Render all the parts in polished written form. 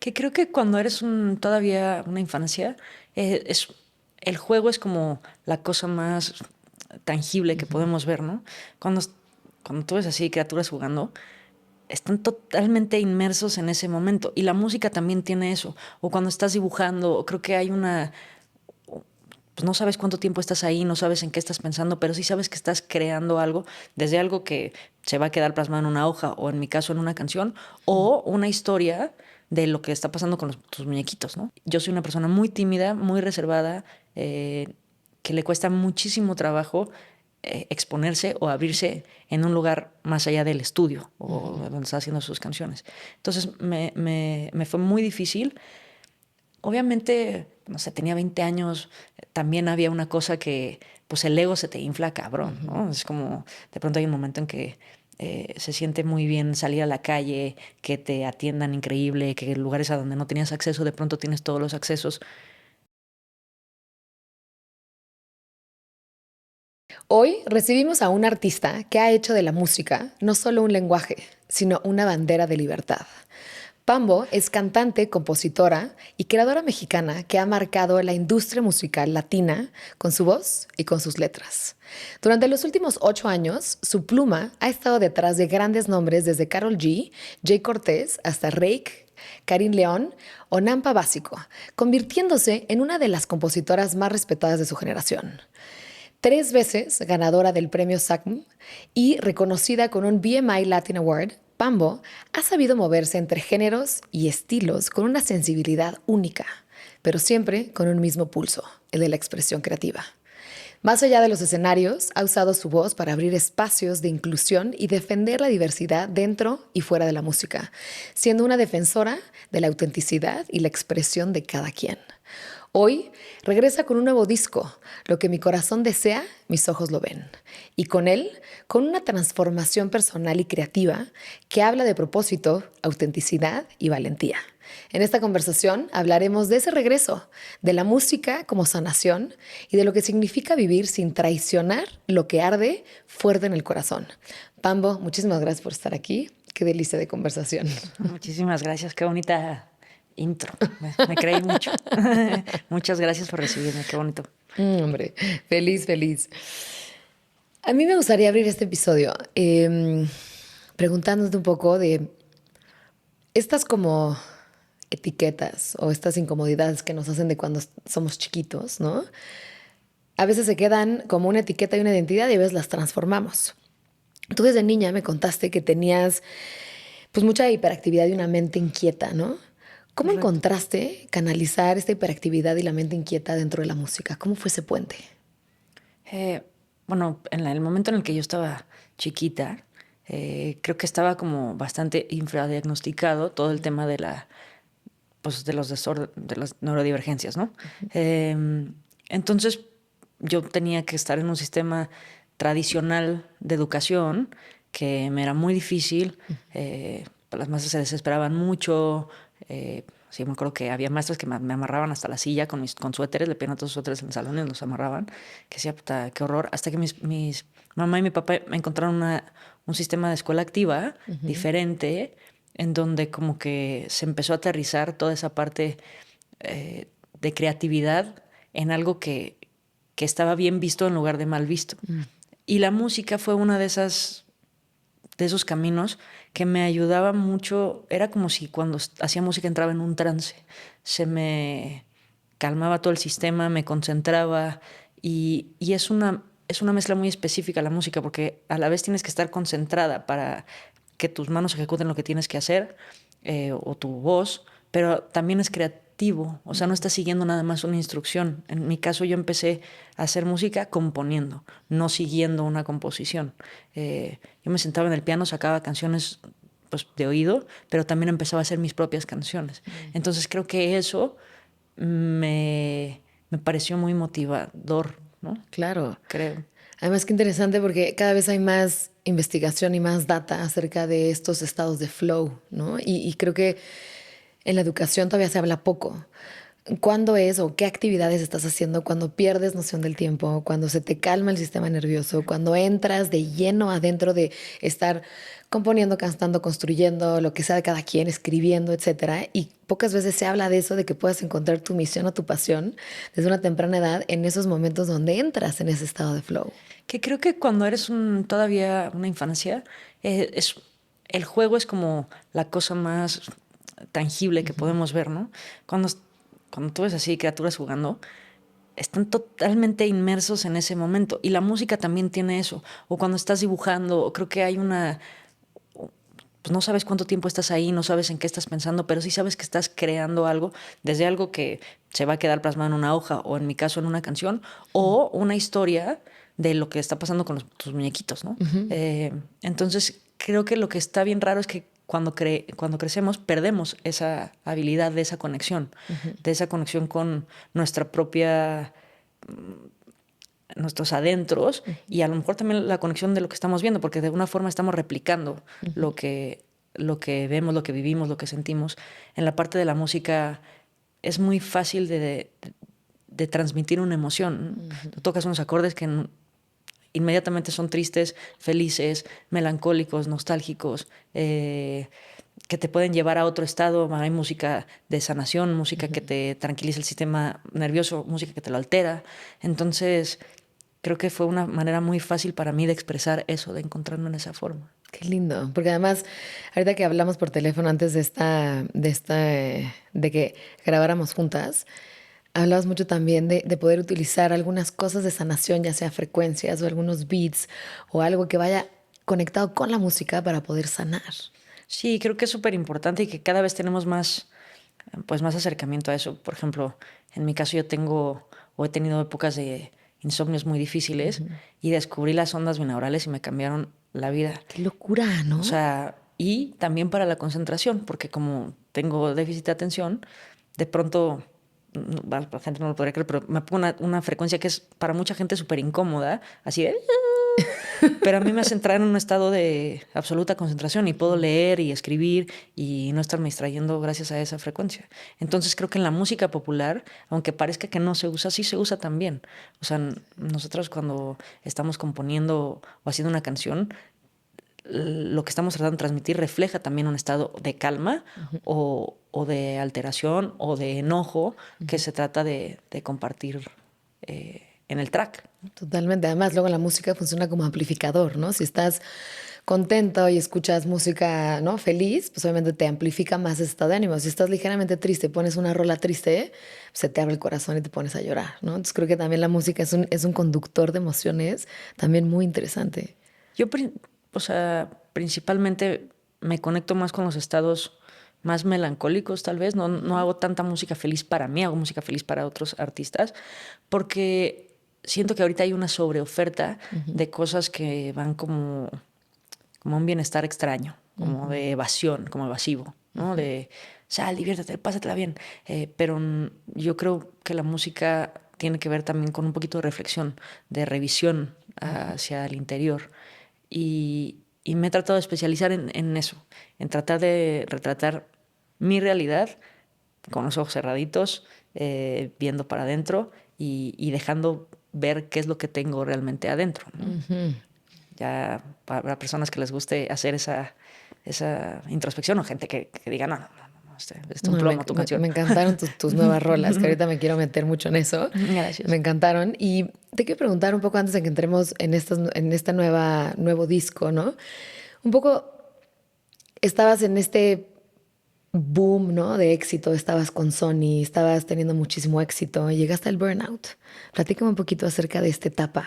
Que creo que cuando eres todavía una infancia, es, el juego es como la cosa más tangible que Ujú. podemos ver, ¿no? Cuando, cuando tú ves así criaturas jugando, están totalmente inmersos en ese momento. Y la música también tiene eso. O cuando estás dibujando, creo que hay pues no sabes cuánto tiempo estás ahí, no sabes en qué estás pensando, pero sí sabes que estás creando algo, desde algo que se va a quedar plasmado en una hoja o en mi caso en una canción, o una historia de lo que está pasando con tus muñequitos, ¿no? Yo soy una persona muy tímida, muy reservada, que le cuesta muchísimo trabajo exponerse o abrirse en un lugar más allá del estudio o Ujú. donde está haciendo sus canciones. Entonces me fue muy difícil. Obviamente, no sé, tenía 20 años, también había una cosa que, pues el ego se te infla cabrón, Ujú. ¿no? Es como, de pronto hay un momento en que se siente muy bien salir a la calle, que te atiendan increíble, que lugares a donde no tenías acceso, de pronto tienes todos los accesos. Hoy recibimos a un artista que ha hecho de la música no solo un lenguaje, sino una bandera de libertad. Pambo es cantante, compositora y creadora mexicana que ha marcado la industria musical latina con su voz y con sus letras. Durante los últimos 8 años, su pluma ha estado detrás de grandes nombres desde Karol G, Jay Cortés hasta Rake, Karim León o Nampa Básico, convirtiéndose en una de las compositoras más respetadas de su generación. 3 veces ganadora del premio SACM y reconocida con un BMI Latin Award, Pambo ha sabido moverse entre géneros y estilos con una sensibilidad única, pero siempre con un mismo pulso, el de la expresión creativa. Más allá de los escenarios, ha usado su voz para abrir espacios de inclusión y defender la diversidad dentro y fuera de la música, siendo una defensora de la autenticidad y la expresión de cada quien. Hoy regresa con un nuevo disco, Lo que mi corazón desea, mis ojos lo ven. Y con él, con una transformación personal y creativa que habla de propósito, autenticidad y valentía. En esta conversación hablaremos de ese regreso, de la música como sanación y de lo que significa vivir sin traicionar lo que arde fuerte en el corazón. Pambo, muchísimas gracias por estar aquí. Qué delicia de conversación. Muchísimas gracias, qué bonita intro, me creí mucho. Muchas gracias por recibirme, qué bonito. Hombre, feliz, feliz. A mí me gustaría abrir este episodio preguntándote un poco de estas como etiquetas o estas incomodidades que nos hacen de cuando somos chiquitos, ¿no? A veces se quedan como una etiqueta y una identidad y a veces las transformamos. Tú desde niña me contaste que tenías pues mucha hiperactividad y una mente inquieta, ¿no? ¿Cómo Correcto. encontraste canalizar esta hiperactividad y la mente inquieta dentro de la música? ¿Cómo fue ese puente? Eh, bueno, en el momento en el que yo estaba chiquita, creo que estaba como bastante infradiagnosticado todo el tema de pues, de de las neurodivergencias, ¿no? Entonces, yo tenía que estar en un sistema tradicional de educación que me era muy difícil. Las maestras se desesperaban mucho. Sí, me acuerdo que había maestras que me amarraban hasta la silla con suéteres, le ponían todos los suéteres en el salón y los amarraban. Que decía, puta, qué horror. Hasta que mis mamá y mi papá me encontraron un sistema de escuela activa Ujú. diferente, en donde como que se empezó a aterrizar toda esa parte eh, de creatividad en algo que estaba bien visto en lugar de mal visto. Mm. Y la música fue una de esos caminos que me ayudaba mucho. Era como si cuando hacía música entraba en un trance. Se me calmaba todo el sistema, me concentraba y es una mezcla muy específica la música porque a la vez tienes que estar concentrada para que tus manos ejecuten lo que tienes que hacer o tu voz, pero también es creativo, o sea, no estás siguiendo nada más una instrucción. En mi caso yo empecé a hacer música componiendo, no siguiendo una composición. Yo me sentaba en el piano, sacaba canciones pues, de oído, pero también empezaba a hacer mis propias canciones. Entonces creo que eso me pareció muy motivador, ¿no? Claro. Creo. Además, qué interesante porque cada vez hay más investigación y más data acerca de estos estados de flow, ¿no? Y creo que en la educación todavía se habla poco. ¿Cuándo es o qué actividades estás haciendo cuando pierdes noción del tiempo, cuando se te calma el sistema nervioso, cuando entras de lleno adentro de estar componiendo, cantando, construyendo, lo que sea de cada quien, escribiendo, etcétera? Y pocas veces se habla de eso, de que puedas encontrar tu misión o tu pasión desde una temprana edad en esos momentos donde entras en ese estado de flow. Que creo que cuando eres todavía una infancia, es, el juego es como la cosa más tangible que podemos ver, ¿no? Cuando, cuando tú ves así criaturas jugando, están totalmente inmersos en ese momento. Y la música también tiene eso. O cuando estás dibujando, creo que hay pues no sabes cuánto tiempo estás ahí, no sabes en qué estás pensando, pero sí sabes que estás creando algo, desde algo que se va a quedar plasmado en una hoja, o en mi caso en una canción, o una historia de lo que está pasando con tus muñequitos, ¿no? Entonces, creo que lo que está bien raro es que cuando crecemos perdemos esa habilidad de esa conexión, de esa conexión con nuestra propia nuestros adentros y a lo mejor también la conexión de lo que estamos viendo, porque de alguna forma estamos replicando lo que vemos, lo que vivimos, lo que sentimos. En la parte de la música es muy fácil de transmitir una emoción. Tú tocas unos acordes que inmediatamente son tristes, felices, melancólicos, nostálgicos, que te pueden llevar a otro estado. Hay música de sanación, música que te tranquiliza el sistema nervioso, música que te lo altera. Entonces, creo que fue una manera muy fácil para mí de expresar eso, de encontrarme en esa forma. Qué lindo, porque además, ahorita que hablamos por teléfono antes de que grabáramos juntas, hablabas mucho también de poder utilizar algunas cosas de sanación, ya sea frecuencias o algunos beats o algo que vaya conectado con la música para poder sanar. Sí, creo que es súper importante y que cada vez tenemos más, pues más acercamiento a eso. Por ejemplo, en mi caso yo tengo o he tenido épocas de insomnios muy difíciles y descubrí las ondas binaurales y me cambiaron la vida. Qué locura, O ¿no? sea, y también para la concentración, porque como tengo déficit de atención, de pronto, la gente no lo podría creer, pero me pongo una frecuencia que es para mucha gente súper incómoda, así de... Pero a mí me hace entrar en un estado de absoluta concentración y puedo leer y escribir y no estarme distrayendo gracias a esa frecuencia. Entonces creo que en la música popular, aunque parezca que no se usa, sí se usa también. O sea, nosotros cuando estamos componiendo o haciendo una canción, lo que estamos tratando de transmitir refleja también un estado de calma o de alteración o de enojo que se trata de compartir en el track. Totalmente. Además, luego la música funciona como amplificador, ¿no? Si estás contento y escuchas música, ¿no? Feliz, pues obviamente te amplifica más ese estado de ánimo. Si estás ligeramente triste, pones una rola triste, se te abre el corazón y te pones a llorar, ¿no? Entonces creo que también la música es un conductor de emociones también muy interesante. Yo, o sea, principalmente me conecto más con los estados más melancólicos, tal vez. No hago tanta música feliz para mí, hago música feliz para otros artistas, porque siento que ahorita hay una sobreoferta de cosas que van como un bienestar extraño, como de evasión, como evasivo, ¿no? De sal, diviértete, pásatela bien. Pero yo creo que la música tiene que ver también con un poquito de reflexión, de revisión hacia el interior. Y me he tratado de especializar en eso, en tratar de retratar mi realidad con los ojos cerraditos, viendo para adentro y dejando ver qué es lo que tengo realmente adentro, ¿no? Ya para personas que les guste hacer esa introspección o gente que diga, no, no, no, no, este es un No, plomo tu canción. me encantaron tus nuevas rolas, que ahorita me quiero meter mucho en eso. Me Gracias. encantaron. Y te quiero preguntar un poco antes de que entremos en esta nuevo disco, ¿no? Un poco, estabas en este boom, ¿no? De éxito, estabas con Sony, estabas teniendo muchísimo éxito y llegaste al burnout. Platícame un poquito acerca de esta etapa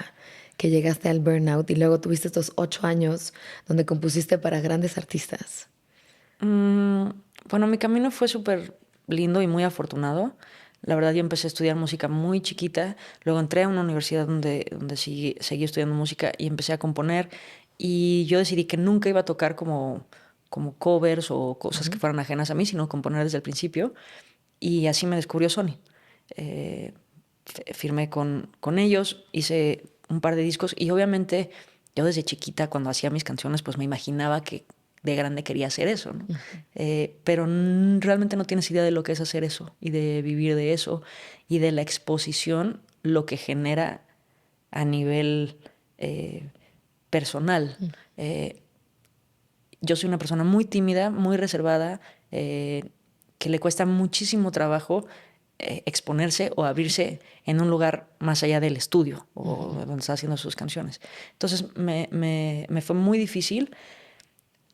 que llegaste al burnout y luego tuviste estos 8 años donde compusiste para grandes artistas. Mm, bueno, mi camino fue súper lindo y muy afortunado. La verdad, yo empecé a estudiar música muy chiquita. Luego entré a una universidad donde seguí estudiando música y empecé a componer. Y yo decidí que nunca iba a tocar como covers o cosas que fueran ajenas a mí, sino componer desde el principio. Y así me descubrió Sony. Eh, Firmé con ellos, hice un par de discos y obviamente yo desde chiquita cuando hacía mis canciones pues me imaginaba de grande quería hacer eso, ¿no? Pero realmente no tienes idea de lo que es hacer eso y de vivir de eso y de la exposición, lo que genera a nivel personal. Yo soy una persona muy tímida, muy reservada, que le cuesta muchísimo trabajo exponerse o abrirse en un lugar más allá del estudio o donde está haciendo sus canciones. Entonces me fue muy difícil.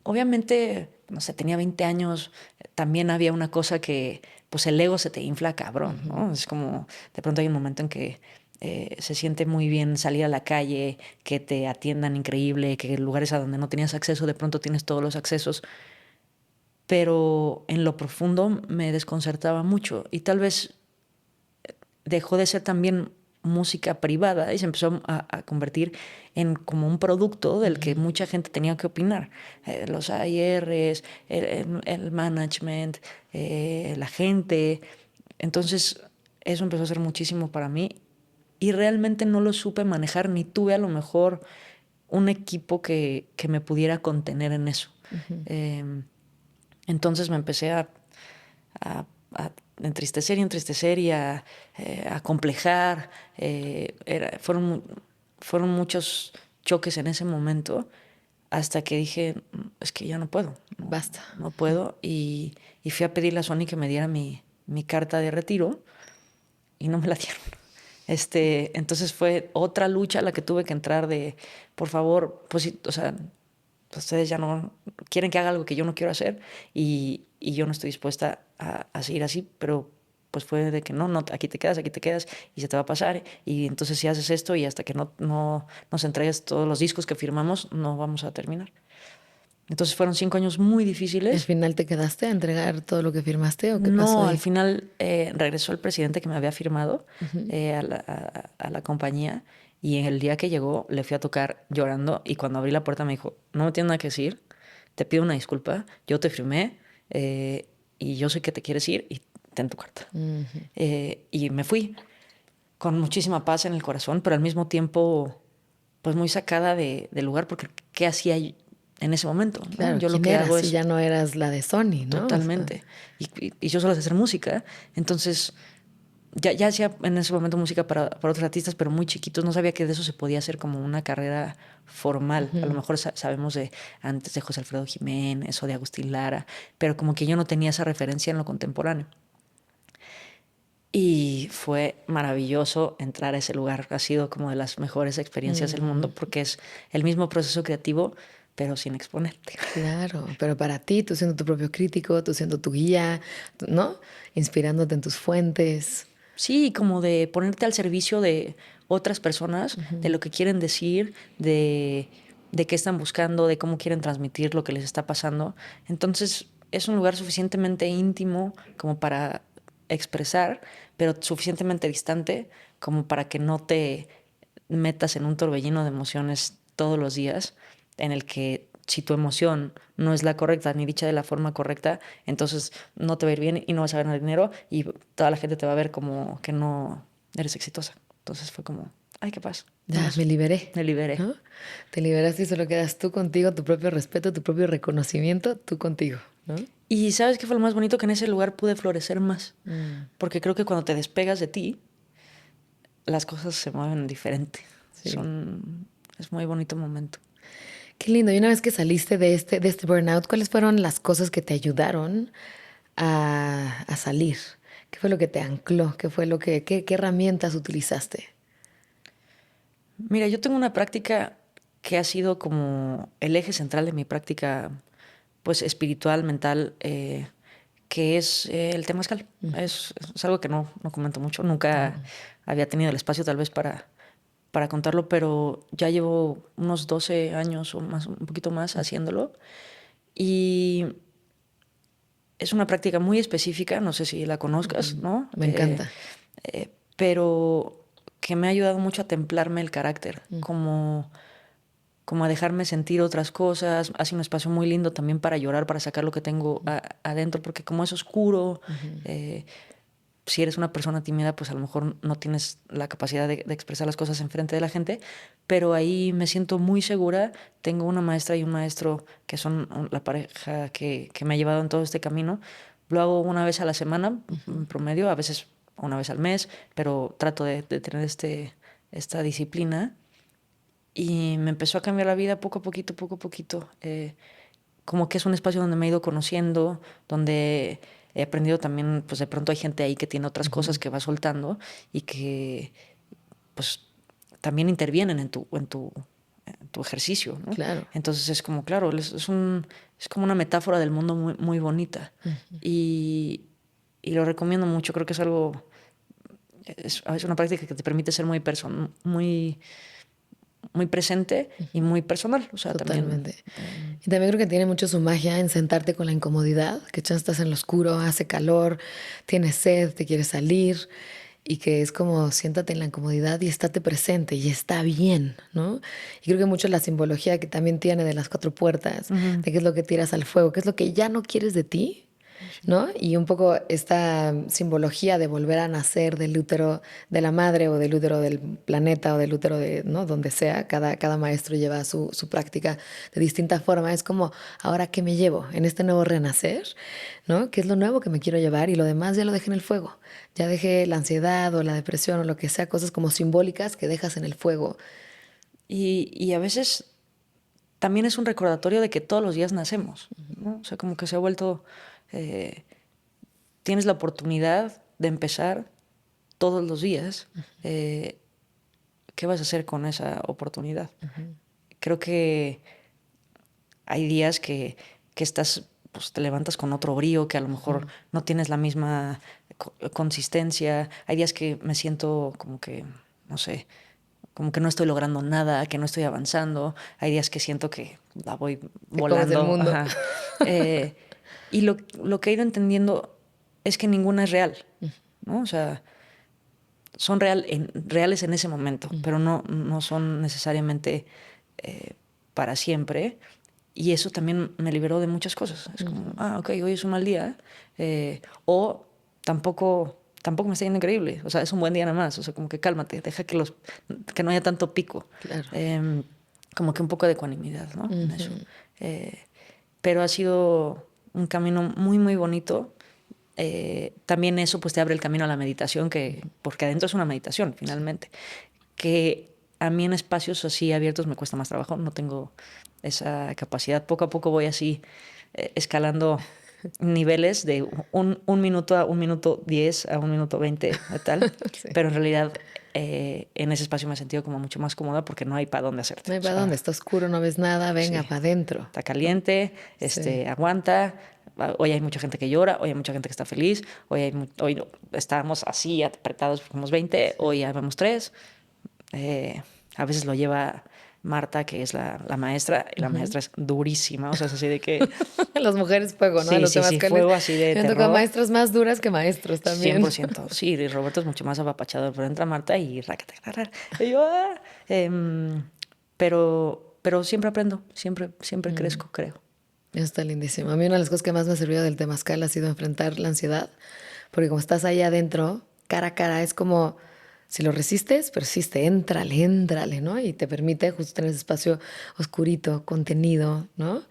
Obviamente, no sé, tenía 20 años, también había una cosa que, pues el ego se te infla cabrón, ¿no? Es como, de pronto hay un momento en que se siente muy bien salir a la calle, que te atiendan increíble, que lugares a donde no tenías acceso, de pronto tienes todos los accesos, pero en lo profundo me desconcertaba mucho y tal vez dejó de ser también música privada y se empezó a convertir en como un producto del que mucha gente tenía que opinar. Los AIRs, el management, la gente. Entonces eso empezó a ser muchísimo para mí y realmente no lo supe manejar ni tuve a lo mejor un equipo que me pudiera contener en eso. Entonces me empecé a entristecer y a complejar. Fueron muchos choques en ese momento hasta que dije, es que ya no puedo. No, Basta. no puedo. Y fui a pedirle a Sony que me diera mi carta de retiro y no me la dieron. Entonces fue otra lucha a la que tuve que entrar de, por favor, pues sí, o sea, ustedes ya no quieren que haga algo que yo no quiero hacer y yo no estoy dispuesta a seguir así, pero pues fue de que no, aquí te quedas y se te va a pasar y entonces si haces esto y hasta que no nos entregues todos los discos que firmamos, no vamos a terminar. Entonces fueron 5 años muy ¿Al difíciles. final te quedaste a entregar todo lo que firmaste o qué pasó No, al ahí? final regresó el presidente que me había firmado a la compañía y el día que llegó le fui a tocar llorando y cuando abrí la puerta me dijo, no me tienes nada que decir, te pido una disculpa, yo te firmé y yo sé que te quieres ir y ten tu carta. Y me fui con muchísima paz en el corazón, pero al mismo tiempo pues muy sacada del lugar porque ¿qué hacía en ese momento? ¿No? Claro, Yo lo ¿quién que hago eras si es ya no eras la de Sony, no? O sea, totalmente. Y yo solo sé hacer música. Entonces, ya hacía en ese momento música para otros artistas, pero muy chiquitos. No sabía que de eso se podía hacer como una carrera formal. A lo mejor sabemos de antes de José Alfredo Jiménez o de Agustín Lara, pero como que yo no tenía esa referencia en lo contemporáneo. Y fue maravilloso entrar a ese lugar. Ha sido como de las mejores experiencias del mundo porque es el mismo proceso creativo, pero sin exponerte. claro, pero para ti, tú siendo tu propio crítico, tú siendo tu guía, ¿no? Inspirándote en tus fuentes. Sí, como de ponerte al servicio de otras personas, de lo que quieren decir, de qué están buscando, de cómo quieren transmitir lo que les está pasando. Entonces, es un lugar suficientemente íntimo como para expresar, pero suficientemente distante como para que no te metas en un torbellino de emociones todos los días, en el que si tu emoción no es la correcta ni dicha de la forma correcta, entonces no te va a ir bien y no vas a ganar dinero y toda la gente te va a ver como que no eres exitosa. Entonces fue como, ay, qué paz. Ya, me liberé. Me liberé. ¿No? Te liberaste y solo quedas tú contigo, tu propio respeto, tu propio reconocimiento, tú contigo, ¿no? Y ¿sabes qué fue lo más bonito? Que en ese lugar pude florecer más. Porque creo que cuando te despegas de ti, las cosas se mueven diferente. Sí. Es muy bonito momento. Qué lindo. Y una vez que saliste de este burnout, ¿cuáles fueron las cosas que te ayudaron a salir? ¿Qué fue lo que te ancló? ¿Qué fue qué herramientas utilizaste? Mira, yo tengo una práctica que ha sido como el eje central de mi práctica, pues espiritual, mental, que es el temazcal. Es algo que no comento mucho. Nunca había tenido el espacio tal vez para contarlo, pero ya llevo unos 12 años o más, un poquito más haciéndolo. Y es una práctica muy específica, no sé si la conozcas, ¿no? Me encanta. Pero que me ha ayudado mucho a templarme el carácter, como a dejarme sentir otras cosas. Hace un espacio muy lindo también para llorar, para sacar lo que tengo adentro, porque como es oscuro, si eres una persona tímida, pues a lo mejor no tienes la capacidad de expresar las cosas enfrente de la gente, pero ahí me siento muy segura. Tengo una maestra y un maestro que son la pareja que me ha llevado en todo este camino. Lo hago una vez a la semana, en promedio, a veces una vez al mes, pero trato de tener esta disciplina. Y me empezó a cambiar la vida poco a poquito, poco a poquito. Como que es un espacio donde me he ido conociendo, donde he aprendido también, pues de pronto hay gente ahí que tiene otras cosas que va soltando y que pues también intervienen en tu ejercicio, ¿no? Claro. Entonces es como, claro, es como una metáfora del mundo muy, muy bonita. Y lo recomiendo mucho, creo que es algo, es una práctica que te permite ser muy, muy presente y muy personal. O sea, también. Totalmente. Y también creo que tiene mucho su magia en sentarte con la incomodidad, que ya estás en lo oscuro, hace calor, tienes sed, te quieres salir y que es como siéntate en la incomodidad y estate presente y está bien, ¿no? Y creo que mucho la simbología que también tiene de las cuatro puertas, de qué es lo que tiras al fuego, qué es lo que ya no quieres de ti, ¿no? Y un poco esta simbología de volver a nacer del útero de la madre o del útero del planeta o del útero de, ¿no? Donde sea, cada maestro lleva su práctica de distinta forma. Es como, ¿ahora qué me llevo en este nuevo renacer? ¿No? ¿Qué es lo nuevo que me quiero llevar? Y lo demás ya lo dejé en el fuego. Ya dejé la ansiedad o la depresión o lo que sea, cosas como simbólicas que dejas en el fuego. Y a veces también es un recordatorio de que todos los días nacemos, ¿no? O sea, como que se ha vuelto, eh, tienes la oportunidad de empezar todos los días. ¿Qué vas a hacer con esa oportunidad? Creo que hay días que estás, pues te levantas con otro brío, que a lo mejor no tienes la misma consistencia. Hay días que me siento como que, no sé, como que no estoy logrando nada, que no estoy avanzando. Hay días que siento que la voy Te comes el volando. mundo. Ajá. Y lo que he ido entendiendo es que ninguna es real, ¿no? O sea, son reales en ese momento, pero no son necesariamente para siempre. Y eso también me liberó de muchas cosas. Es como, ok, hoy es un mal día. O tampoco me está yendo increíble. O sea, es un buen día nada más. O sea, como que cálmate, deja que no haya tanto pico. Claro. Como que un poco de ecuanimidad, ¿no? En eso. Pero ha sido un camino muy, muy bonito. También eso pues te abre el camino a la meditación, porque adentro es una meditación finalmente, que a mí en espacios así abiertos me cuesta más trabajo, no tengo esa capacidad. Poco a poco voy así escalando niveles de un minuto a 1 minuto 10 a 1 minuto 20 tal, Sí. pero en realidad en ese espacio me he sentido como mucho más cómoda porque no hay para dónde hacerte. No hay O para dónde, sea, está oscuro, no ves nada, venga, sí, para adentro. está caliente, Sí. aguanta. Hoy hay mucha gente que llora, hoy hay mucha gente que está feliz, hoy estamos así apretados, somos 20, hoy ya vemos 3. A veces lo lleva Marta, que es la maestra, y la maestra es durísima, o sea, es así de que, Las mujeres fuego, ¿no? De sí, los sí, temas sí, cales. fuego así de Me han tocado terror, maestras más duras que maestros también. 100%. Sí, y Roberto es mucho más apapachador, pero entra Marta y racata, y yo, pero siempre aprendo, siempre crezco, creo. Eso está lindísimo. A mí una de las cosas que más me ha servido del temazcal ha sido enfrentar la ansiedad, porque como estás ahí adentro, cara a cara, es como, si lo resistes, persiste, éntrale, ¿no? Y te permite justo tener ese espacio oscurito, contenido, ¿no?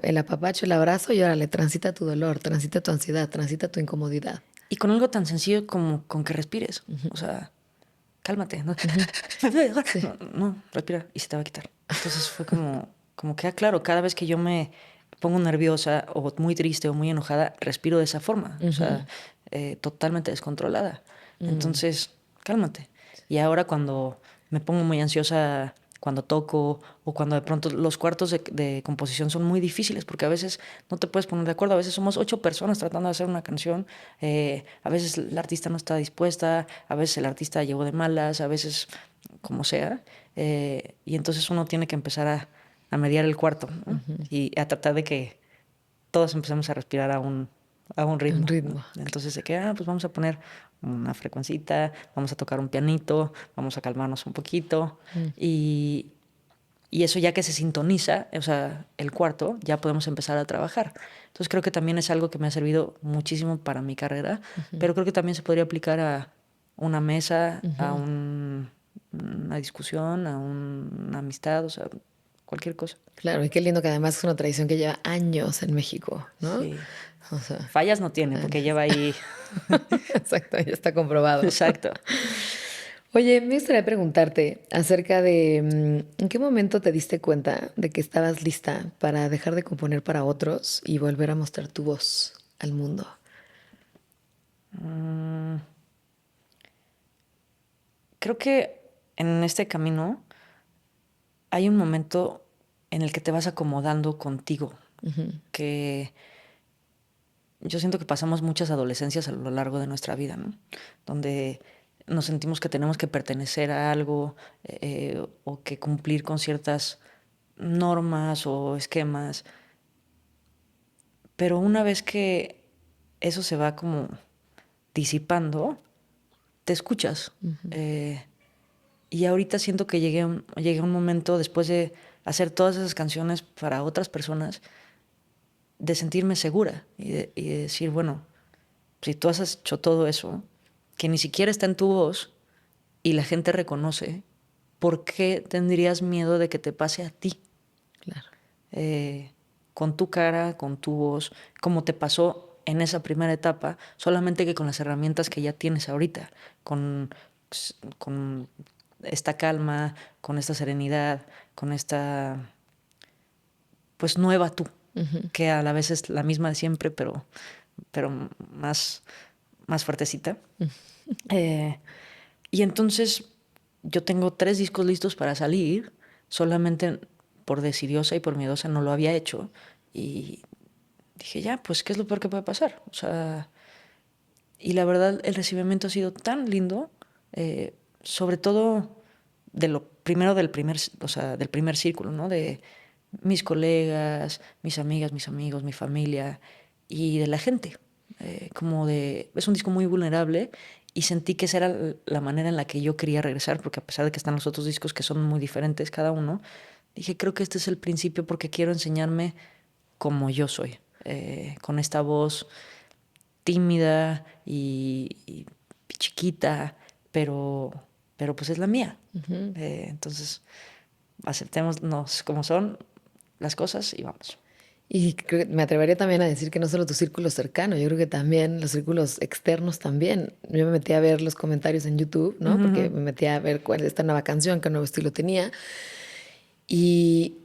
El apapacho, el abrazo y órale, transita tu dolor, transita tu ansiedad, transita tu incomodidad. Y con algo tan sencillo como con que respires, o sea, cálmate, ¿no? Sí. No, respira y se te va a quitar. Entonces fue como que, claro, cada vez que yo me pongo nerviosa o muy triste o muy enojada, respiro de esa forma, o sea, totalmente descontrolada. Entonces, cálmate. Y ahora cuando me pongo muy ansiosa, cuando toco o cuando de pronto los cuartos de composición son muy difíciles porque a veces no te puedes poner de acuerdo, a veces somos 8 personas tratando de hacer una canción, a veces la artista no está dispuesta, a veces el artista llegó de malas, a veces como sea, y entonces uno tiene que empezar a mediar el cuarto, ¿no? Y a tratar de que todos empecemos a respirar a un Un ritmo, ¿no? ritmo. Entonces de que, pues vamos a poner una frecuencita, vamos a tocar un pianito, vamos a calmarnos un poquito y, Y eso ya que se sintoniza, o sea, el cuarto, ya podemos empezar a trabajar. Entonces creo que también es algo que me ha servido muchísimo para mi carrera, pero creo que también se podría aplicar a una mesa, a una discusión, a una amistad, o sea, cualquier cosa. Claro, y qué lindo que además es una tradición que lleva años en México, ¿no? Sí. O sea, Fallas no tiene, porque lleva ahí. exacto, ya está comprobado. Exacto. Oye, me gustaría preguntarte acerca de ¿en qué momento te diste cuenta de que estabas lista para dejar de componer para otros y volver a mostrar tu voz al mundo? Mm, Creo que en este camino hay un momento en el que te vas acomodando contigo, que yo siento que pasamos muchas adolescencias a lo largo de nuestra vida, ¿no? Donde nos sentimos que tenemos que pertenecer a algo o que cumplir con ciertas normas o esquemas. Pero una vez que eso se va como disipando, te escuchas. Y ahorita siento que llegué a un momento después de hacer todas esas canciones para otras personas, de sentirme segura y de decir, bueno, si tú has hecho todo eso, que ni siquiera está en tu voz y la gente reconoce, ¿por qué tendrías miedo de que te pase a ti? Claro. Con tu cara, con tu voz, como te pasó en esa primera etapa, solamente que con las herramientas que ya tienes ahorita, con esta calma, con esta serenidad, con esta, pues nueva tú, que a la vez es la misma de siempre, pero más fuertecita. Eh, y entonces yo tengo 3 discos listos para salir, solamente por decidiosa y por miedosa no lo había hecho. Y dije, ya, pues, ¿qué es lo peor que puede pasar? O sea, y la verdad, el recibimiento ha sido tan lindo, sobre todo de lo primero o sea, del primer círculo, ¿no? De mis colegas, mis amigas, mis amigos, mi familia y de la gente. Es un disco muy vulnerable y sentí que esa era la manera en la que yo quería regresar, porque a pesar de que están los otros discos que son muy diferentes cada uno, dije, creo que este es el principio porque quiero enseñarme como yo soy, con esta voz tímida y chiquita, pero, pero pues es la mía. Entonces, aceptémonos como son las cosas y vamos. Y creo que me atrevería también a decir que no solo tu círculo cercano, yo creo que también los círculos externos también. Yo me metí a ver los comentarios en YouTube, ¿no? Porque me metí a ver cuál es esta nueva canción, qué nuevo estilo tenía. Y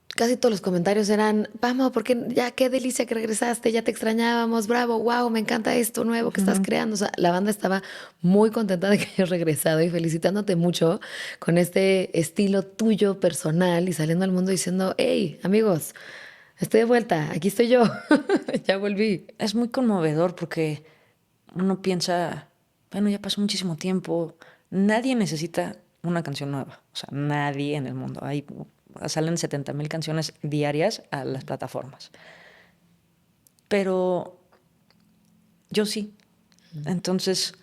casi todos los comentarios eran, vamos, porque ya qué delicia que regresaste, ya te extrañábamos, bravo, wow, me encanta esto nuevo que estás creando. O sea, la banda estaba muy contenta de que hayas regresado y felicitándote mucho con este estilo tuyo personal y saliendo al mundo diciendo, hey, amigos, estoy de vuelta, aquí estoy yo, ya volví. Es muy conmovedor porque uno piensa, bueno, ya pasó muchísimo tiempo, nadie necesita una canción nueva, o sea, nadie en el mundo. Salen 70,000 canciones diarias a las plataformas, pero yo sí. Entonces,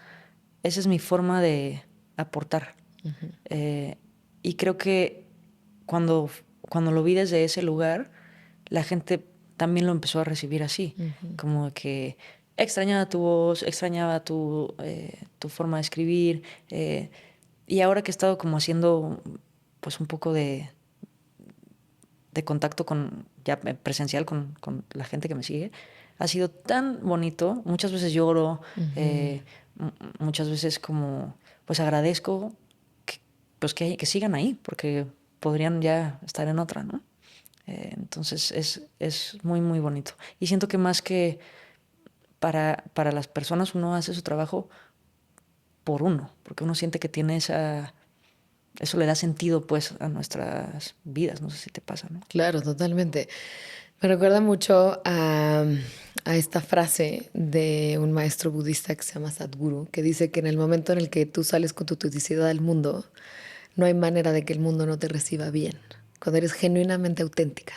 esa es mi forma de aportar. Eh, y creo que cuando, cuando lo vi desde ese lugar, la gente también lo empezó a recibir así, como que extrañaba tu voz, extrañaba tu forma de escribir. Y ahora que he estado como haciendo pues un poco de contacto ya presencial con la gente que me sigue, ha sido tan bonito. Muchas veces lloro, muchas veces como pues agradezco pues que sigan ahí, porque podrían ya estar en otra, ¿no? Entonces es muy, muy bonito. Y siento que más que para las personas uno hace su trabajo por uno, porque uno siente que tiene eso le da sentido pues a nuestras vidas, no sé si te pasa, ¿no? Claro, totalmente. Me recuerda mucho a esta frase de un maestro budista que se llama Sadhguru, que dice que en el momento en el que tú sales con tu autenticidad al mundo, no hay manera de que el mundo no te reciba bien, cuando eres genuinamente auténtica.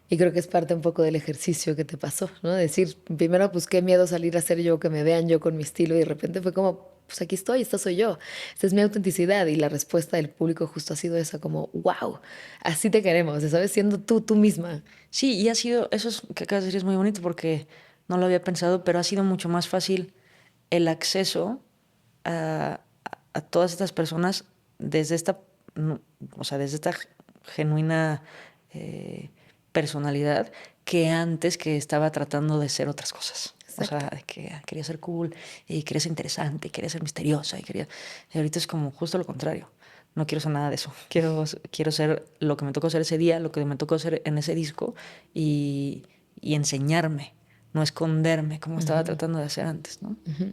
Y creo que es parte un poco del ejercicio que te pasó, ¿no? Decir, primero, pues qué miedo salir a ser yo, que me vean yo con mi estilo, y de repente fue como, pues aquí estoy, esta soy yo, esta es mi autenticidad. Y la respuesta del público justo ha sido esa, como, wow, así te queremos, ¿sabes? Siendo tú misma. Sí, y ha sido, eso es, que acabas de decir es muy bonito porque no lo había pensado, pero ha sido mucho más fácil el acceso a todas estas personas desde esta, o sea, desde esta genuina eh, personalidad que antes que estaba tratando de ser otras cosas. O Exacto. sea, de que quería ser cool y quería ser interesante y quería ser misteriosa y ahorita es como justo lo contrario. No quiero ser nada de eso. Quiero ser lo que me tocó ser ese día, lo que me tocó ser en ese disco y, y enseñarme, no esconderme como estaba tratando de hacer antes, ¿no? Ujú.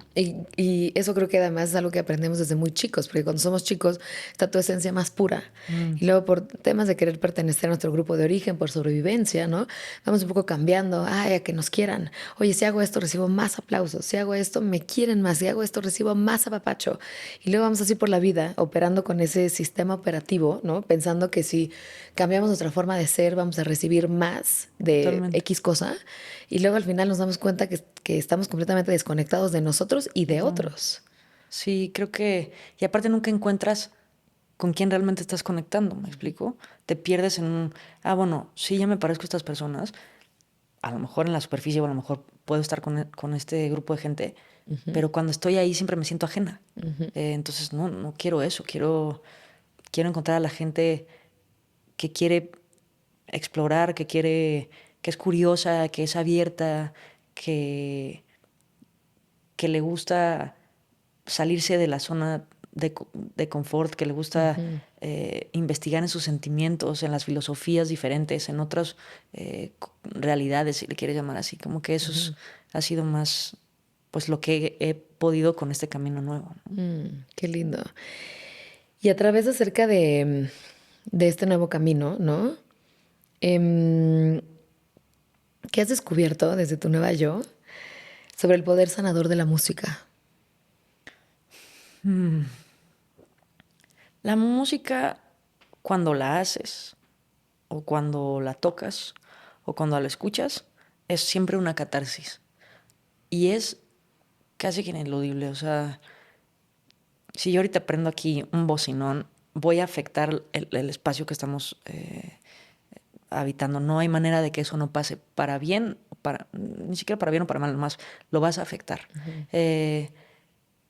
Y eso creo que además es algo que aprendemos desde muy chicos, porque cuando somos chicos está tu esencia más pura. Mm, Y luego por temas de querer pertenecer a nuestro grupo de origen, por sobrevivencia, ¿no? Vamos un poco cambiando, ay, a que nos quieran. Oye, si hago esto recibo más aplausos, si hago esto me quieren más, si hago esto recibo más apapacho. Y luego vamos así por la vida, operando con ese sistema operativo, ¿no? Pensando que si cambiamos nuestra forma de ser, vamos a recibir más de totalmente. X cosa. Y luego al final nos damos cuenta que estamos completamente desconectados de nosotros y de Totalmente. otros. Sí, creo que, y aparte nunca encuentras con quién realmente estás conectando, ¿me explico? Te pierdes en un, bueno, sí, ya me parezco a estas personas, a lo mejor en la superficie o a lo mejor puedo estar con este grupo de gente, pero cuando estoy ahí siempre me siento ajena. Entonces, no quiero eso, quiero encontrar a la gente que quiere explorar, que es curiosa, que es abierta, que, que le gusta salirse de la zona de confort, que le gusta investigar en sus sentimientos, en las filosofías diferentes, en otras realidades, si le quieres llamar así. Como que ha sido más, pues, lo que he podido con este camino nuevo, ¿no? Qué lindo. Y a través acerca de este nuevo camino, ¿no? Em, ¿Qué has descubierto desde tu nueva yo sobre el poder sanador de la música? La música, cuando la haces, o cuando la tocas, o cuando la escuchas, es siempre una catarsis. Y es casi que ineludible. O sea, si yo ahorita prendo aquí un bocinón, voy a afectar el espacio que estamos habitando. No hay manera de que eso no pase para bien, ni siquiera para bien o para mal, más lo vas a afectar. Eh,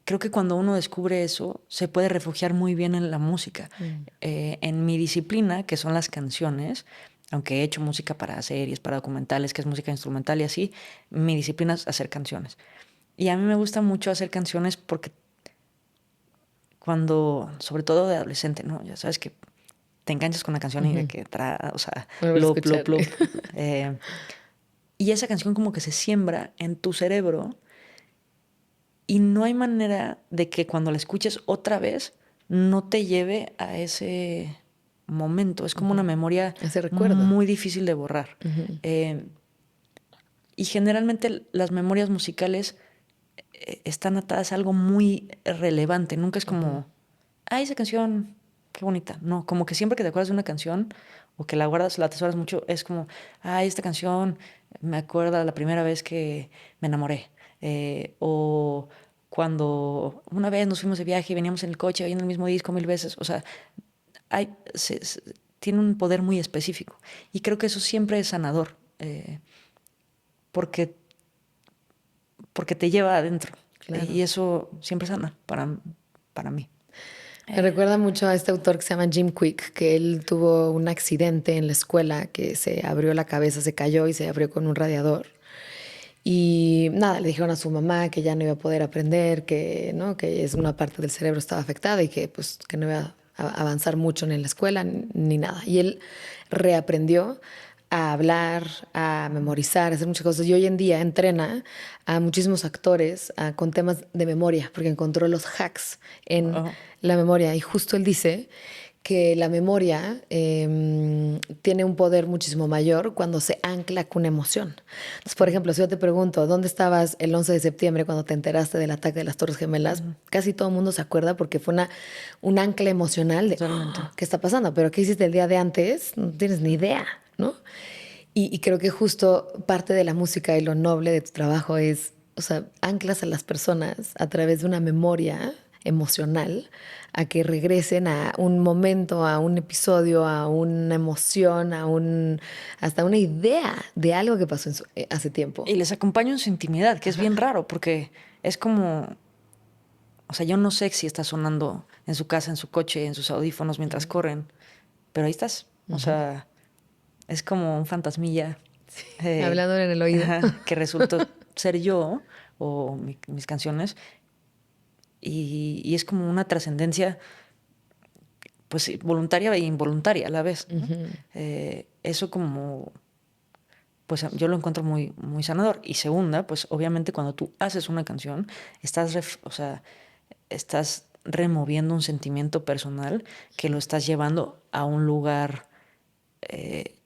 Creo que cuando uno descubre eso, se puede refugiar muy bien en la música. En mi disciplina, que son las canciones, aunque he hecho música para series, para documentales, que es música instrumental y así, mi disciplina es hacer canciones. Y a mí me gusta mucho hacer canciones porque cuando, sobre todo de adolescente, ¿no? Ya sabes que te enganchas con una canción y de que o sea, Voy a volver a loop, escuchar. loop, loop. Eh, y esa canción como que se siembra en tu cerebro y no hay manera de que cuando la escuches otra vez no te lleve a ese momento. Es como una memoria Ese recuerdo. muy difícil de borrar. Eh, y generalmente las memorias musicales están atadas a algo muy relevante. Nunca es como, esa canción, qué bonita. No, como que siempre que te acuerdas de una canción o que la guardas, la atesoras mucho, es como, esta canción me acuerda la primera vez que me enamoré. O cuando una vez nos fuimos de viaje y veníamos en el coche oyendo el mismo disco 1000 veces. O sea, hay, tiene un poder muy específico. Y creo que eso siempre es sanador, porque porque te lleva adentro. Claro. Y eso siempre sana para mí. Me recuerda mucho a este autor que se llama Jim Quick, que él tuvo un accidente en la escuela, que se abrió la cabeza, se cayó y se abrió con un radiador. Y nada, le dijeron a su mamá que ya no iba a poder aprender, que, ¿no? Que es una parte del cerebro estaba afectada y que, pues, que no iba a avanzar mucho en la escuela ni nada. Y él reaprendió a hablar, a memorizar, a hacer muchas cosas. Y hoy en día entrena a muchísimos actores con temas de memoria, porque encontró los hacks en Oh, la memoria. Y justo él dice que la memoria tiene un poder muchísimo mayor cuando se ancla con una emoción. Entonces, por ejemplo, si yo te pregunto, ¿dónde estabas el 11 de septiembre cuando te enteraste del ataque de las Torres Gemelas? Casi todo el mundo se acuerda porque fue un ancla emocional de totalmente. ¿qué está pasando? Pero ¿qué hiciste el día de antes? No tienes ni idea, ¿no? Y creo que justo parte de la música y lo noble de tu trabajo es o sea, anclas a las personas a través de una memoria emocional a que regresen a un momento, a un episodio, a una emoción, hasta una idea de algo que pasó hace tiempo. Y les acompaño en su intimidad, que es bien raro, porque es como, o sea, yo no sé si está sonando en su casa, en su coche, en sus audífonos mientras corren, pero ahí estás. O sea, es como un fantasmilla Hablándole en el oído. que resultó ser yo o mis canciones. Y es como una trascendencia, pues sí, voluntaria e involuntaria a la vez, ¿no? Eso como, pues yo lo encuentro muy, muy sanador. Y segunda, pues obviamente cuando tú haces una canción, o sea, estás removiendo un sentimiento personal que lo estás llevando a un lugar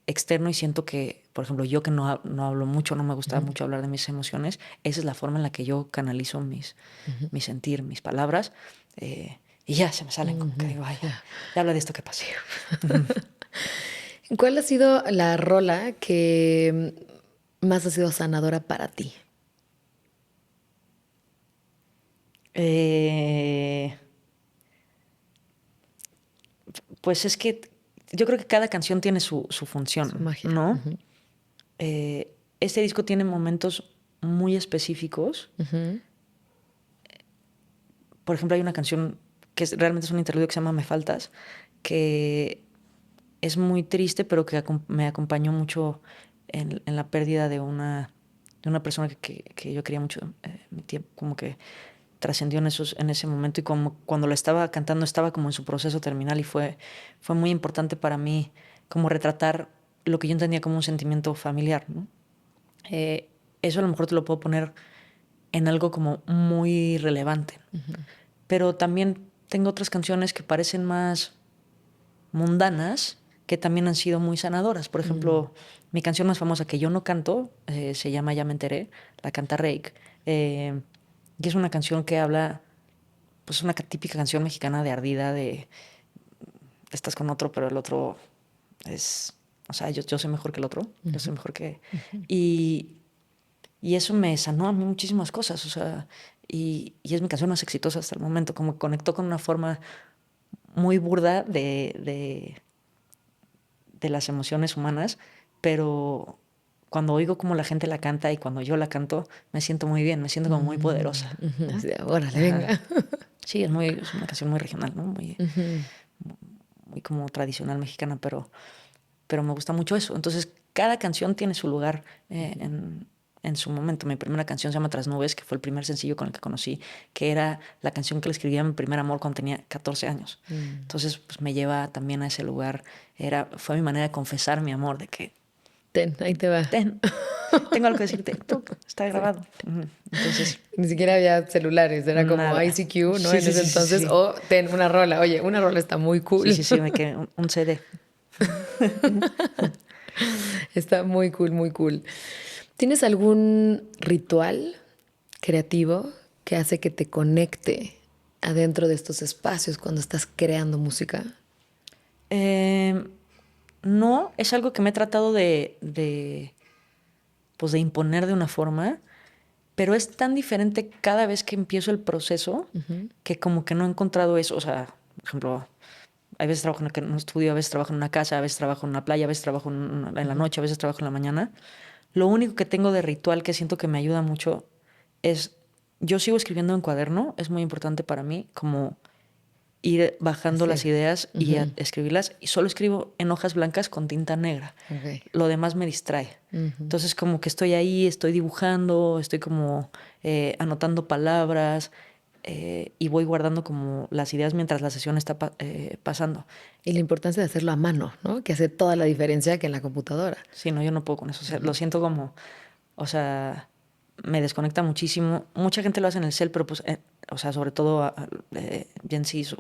externo y siento que, por ejemplo, yo que no hablo mucho, no me gusta mucho hablar de mis emociones, esa es la forma en la que yo canalizo mi sentir, mis palabras, y ya se me salen como que digo, ay, ya habla de esto que pasó. ¿Cuál ha sido la rola que más ha sido sanadora para ti? Eh, pues es que yo creo que cada canción tiene su Su función, magia. ¿no? Este disco tiene momentos muy específicos. Por ejemplo, hay una canción que realmente es un interludio que se llama Me Faltas, que es muy triste, pero que me acompañó mucho en la pérdida de una persona que yo quería mucho. Mi tiempo, como que trascendió en ese momento y como cuando la estaba cantando estaba como en su proceso terminal y fue muy importante para mí como retratar lo que yo entendía como un sentimiento familiar, ¿no? Eso a lo mejor te lo puedo poner en algo como muy relevante. Pero también tengo otras canciones que parecen más mundanas, que también han sido muy sanadoras. Por ejemplo, mi canción más famosa que yo no canto se llama Ya me enteré, la canta Rake. Y es una canción que habla, pues una típica canción mexicana de ardida, de estás con otro, pero el otro es, o sea, yo soy mejor que el otro, yo soy mejor que... Y, y eso me sanó a mí muchísimas cosas, o sea, y es mi canción más exitosa hasta el momento, como que conectó con una forma muy burda de las emociones humanas, pero cuando oigo cómo la gente la canta y cuando yo la canto, me siento muy bien, me siento como muy poderosa, ¿no? Así de, órale, Ajá. venga. Sí, es una canción muy regional, ¿no? Muy como tradicional mexicana, pero me gusta mucho eso. Entonces, cada canción tiene su lugar en su momento. Mi primera canción se llama Tras Nubes, que fue el primer sencillo con el que conocí, que era la canción que le escribí a mi primer amor cuando tenía 14 años. Entonces, pues me lleva también a ese lugar. Fue mi manera de confesar mi amor, de que, Ten, ahí te va. tengo algo que decirte, tú, está grabado. Entonces, Ni siquiera había celulares, era como nada. ICQ, ¿no? Sí, En sí, ese sí, sí, entonces, sí. o ten una rola. Oye, una rola está muy Sí, cool. sí, sí, me quedé un CD. Está muy cool, muy cool. ¿Tienes algún ritual creativo que hace que te conecte adentro de estos espacios cuando estás creando música? Eh, no, es algo que me he tratado pues de imponer de una forma, pero es tan diferente cada vez que empiezo el proceso que como que no he encontrado eso. O sea, por ejemplo, a veces trabajo en un estudio, a veces trabajo en una casa, a veces trabajo en una playa, a veces trabajo en la noche, a veces trabajo en la mañana. Lo único que tengo de ritual que siento que me ayuda mucho es, yo sigo escribiendo en cuaderno, es muy importante para mí, como ir bajando Así. las ideas y escribirlas. Y solo escribo en hojas blancas con tinta negra. Ok. Lo demás me distrae. Entonces como que estoy ahí, estoy dibujando, estoy como anotando palabras y voy guardando como las ideas mientras la sesión está pasando. Y la importancia de hacerlo a mano, ¿no? Que hace toda la diferencia que en la computadora. Sí, no, yo no puedo con eso. O sea, lo siento como, o sea, me desconecta muchísimo. Mucha gente lo hace en el cel, pero pues, o sea, sobre todo Gen Z,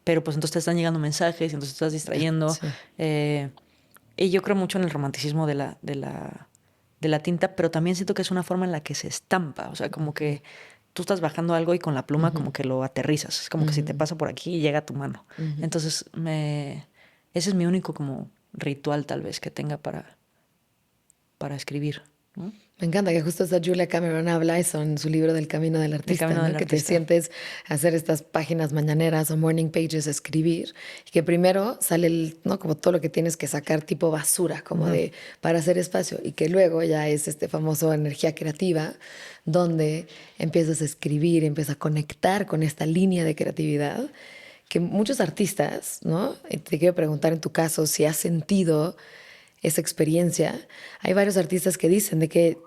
pero pues entonces te están llegando mensajes y entonces te estás distrayendo. Sí. Eh, y yo creo mucho en el romanticismo de la tinta, pero también siento que es una forma en la que se estampa. O sea, como que tú estás bajando algo y con la pluma como que lo aterrizas. Es como que si te pasa por aquí y llega a tu mano. Entonces, ese es mi único como ritual tal vez que tenga para escribir. ¿no? Me encanta que justo esta Julia Cameron habla eso en su libro del Camino del Artista, Camino ¿no? del Que te Artista. sientes a hacer estas páginas mañaneras o morning pages, a escribir, y que primero sale ¿no? Como todo lo que tienes que sacar tipo basura, como de para hacer espacio, y que luego ya es este famoso energía creativa, donde empiezas a escribir, empiezas a conectar con esta línea de creatividad que muchos artistas, ¿no? Y te quiero preguntar en tu caso si has sentido esa experiencia. Hay varios artistas que dicen de que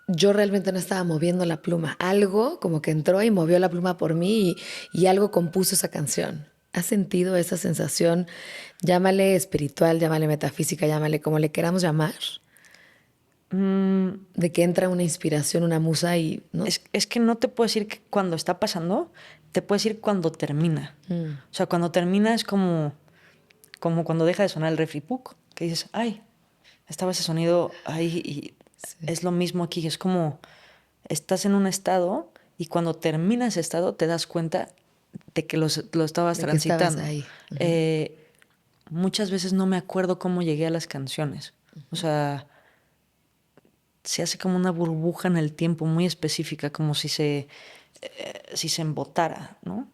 yo realmente no estaba moviendo la pluma. Algo como que entró y movió la pluma por mí y algo compuso esa canción. ¿Has sentido esa sensación? Llámale espiritual, llámale metafísica, llámale como le queramos llamar. De que entra una inspiración, una musa y... ¿no? Es que no te puedo decir que cuando está pasando, te puedo decir cuando termina. O sea, cuando termina es como cuando deja de sonar el refri, ¡puc! Que dices, ay, estaba ese sonido ahí y es lo mismo aquí. Es como estás en un estado y cuando termina ese estado te das cuenta de que lo estabas De que estabas transitando. ahí. Muchas veces no me acuerdo cómo llegué a las canciones. O sea, se hace como una burbuja en el tiempo muy específica, como si se embotara, ¿no?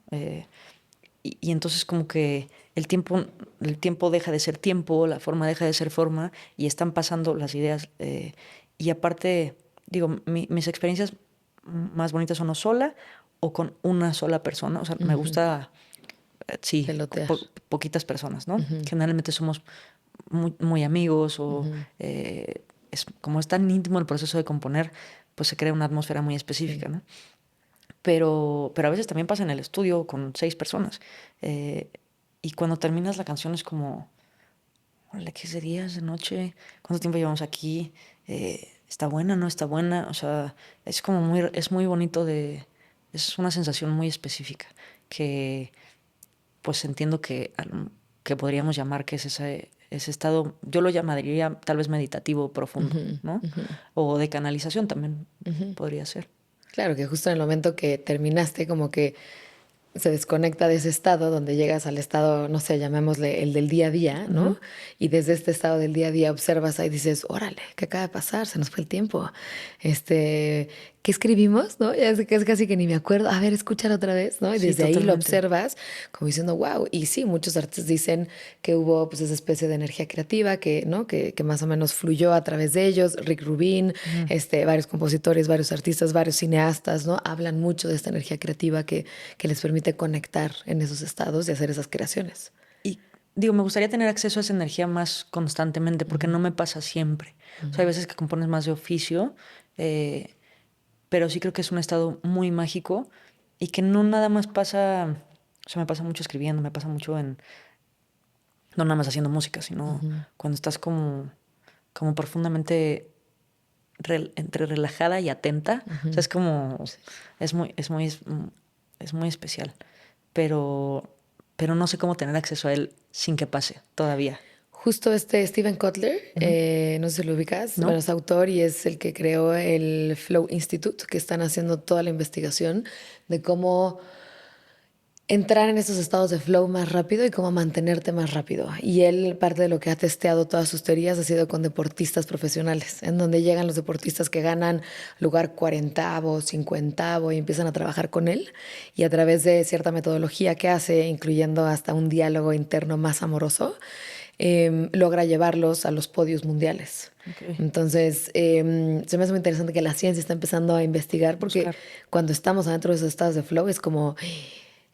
Y entonces como que el tiempo deja de ser tiempo, la forma deja de ser forma y están pasando las ideas. Y aparte, digo, mis experiencias más bonitas son o sola o con una sola persona. O sea, me gusta, sí, Pelotear. poquitas personas, ¿no? Generalmente somos muy amigos o como es tan íntimo el proceso de componer, pues se crea una atmósfera muy específica, ¿no? Pero a veces también pasa en el estudio con 6 personas. Y cuando terminas la canción es como, órale, ¿qué sería de noche? ¿Cuánto tiempo llevamos aquí? ¿Está buena, no está buena? O sea, es como es muy bonito es una sensación muy específica que pues entiendo que podríamos llamar que es ese estado, yo lo llamaría tal vez meditativo profundo, ¿no? O de canalización también podría ser. Claro, que justo en el momento que terminaste, como que se desconecta de ese estado donde llegas al estado, no sé, llamémosle el del día a día, ¿no? Y desde este estado del día a día observas ahí y dices, órale, ¿qué acaba de pasar? Se nos fue el tiempo. ¿Qué escribimos? ¿No? Ya es casi que ni me acuerdo. A ver, escúchalo otra vez, ¿no? Y Sí, desde ahí lo totalmente. Observas. como diciendo, wow. Y sí, muchos artistas dicen que hubo pues esa especie de energía creativa que, ¿no? Que más o menos fluyó a través de ellos. Rick Rubin, varios compositores, varios artistas, varios cineastas, ¿no? Hablan mucho de esta energía creativa que les permite conectar en esos estados y hacer esas creaciones. Y digo, me gustaría tener acceso a esa energía más constantemente porque no me pasa siempre. O sea, hay veces que compones más de oficio, eh, pero sí creo que es un estado muy mágico y que no nada más pasa, o sea, me pasa mucho escribiendo, me pasa mucho no nada más haciendo música, sino cuando estás como profundamente entre relajada y atenta. O sea, es como, es muy, es muy, es muy especial, pero, pero no sé cómo tener acceso a él sin que pase todavía. Justo Steven Kotler, no sé si lo ubicas, bueno, ¿No? es autor y es el que creó el Flow Institute, que están haciendo toda la investigación de cómo entrar en esos estados de flow más rápido y cómo mantenerte más rápido. Y él, parte de lo que ha testeado todas sus teorías ha sido con deportistas profesionales, en donde llegan los deportistas que ganan lugar 40º, 50º y empiezan a trabajar con él. Y a través de cierta metodología que hace, incluyendo hasta un diálogo interno más amoroso, logra llevarlos a los podios mundiales. Okay. Entonces, se me hace muy interesante que la ciencia está empezando a investigar porque Buscar. cuando estamos adentro de esos estados de flow es como,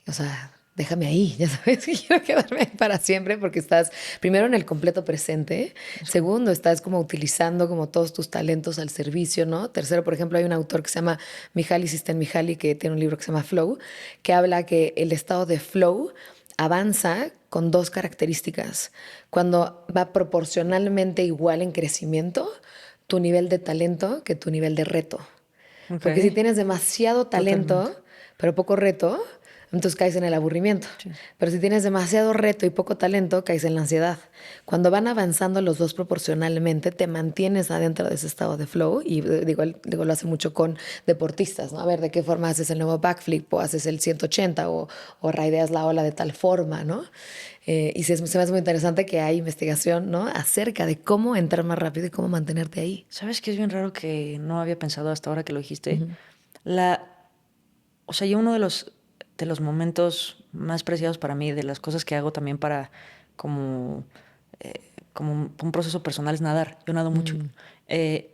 o sea, déjame ahí, ya sabes que quiero quedarme ahí para siempre porque estás primero en el completo presente, segundo estás como utilizando como todos tus talentos al servicio, ¿no? Tercero, por ejemplo, hay un autor que se llama Mihaly Csikszentmihalyi que tiene un libro que se llama Flow, que habla que el estado de flow avanza con dos características. Cuando va proporcionalmente igual en crecimiento tu nivel de talento que tu nivel de reto. Ok. Porque si tienes demasiado Totalmente. talento, pero poco reto, entonces caes en el aburrimiento. Sí. Pero si tienes demasiado reto y poco talento, caes en la ansiedad. Cuando van avanzando los dos proporcionalmente, te mantienes adentro de ese estado de flow. Y digo, lo hace mucho con deportistas, ¿no? A ver, ¿de qué forma haces el nuevo backflip o haces el 180 o raideas la ola de tal forma, ¿no? Y se me hace muy interesante que hay investigación, ¿no? Acerca de cómo entrar más rápido y cómo mantenerte ahí. ¿Sabes qué es bien raro que no había pensado hasta ahora que lo dijiste? La, o sea, yo uno de los momentos más preciados para mí, de las cosas que hago también para como, como un proceso personal es nadar. Yo nado mucho. Eh,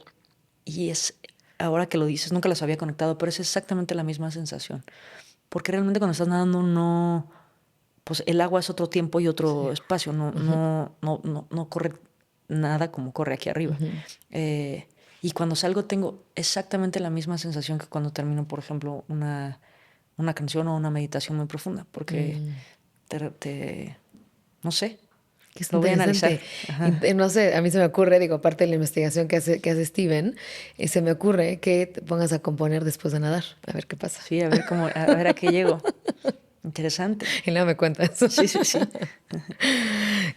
y es, ahora que lo dices, nunca las había conectado, pero es exactamente la misma sensación. Porque realmente cuando estás nadando no, pues el agua es otro tiempo y otro espacio, no corre nada como corre aquí arriba. Y cuando salgo tengo exactamente la misma sensación que cuando termino, por ejemplo, una canción o una meditación muy profunda, porque no sé, Que es lo voy a analizar. interesante. Ajá. No sé, a mí se me ocurre, digo, aparte de la investigación que hace Steven, se me ocurre que te pongas a componer después de nadar, a ver qué pasa. Sí, a ver cómo, a ver a qué llego. Interesante. Y luego me cuentas. Sí, sí, sí.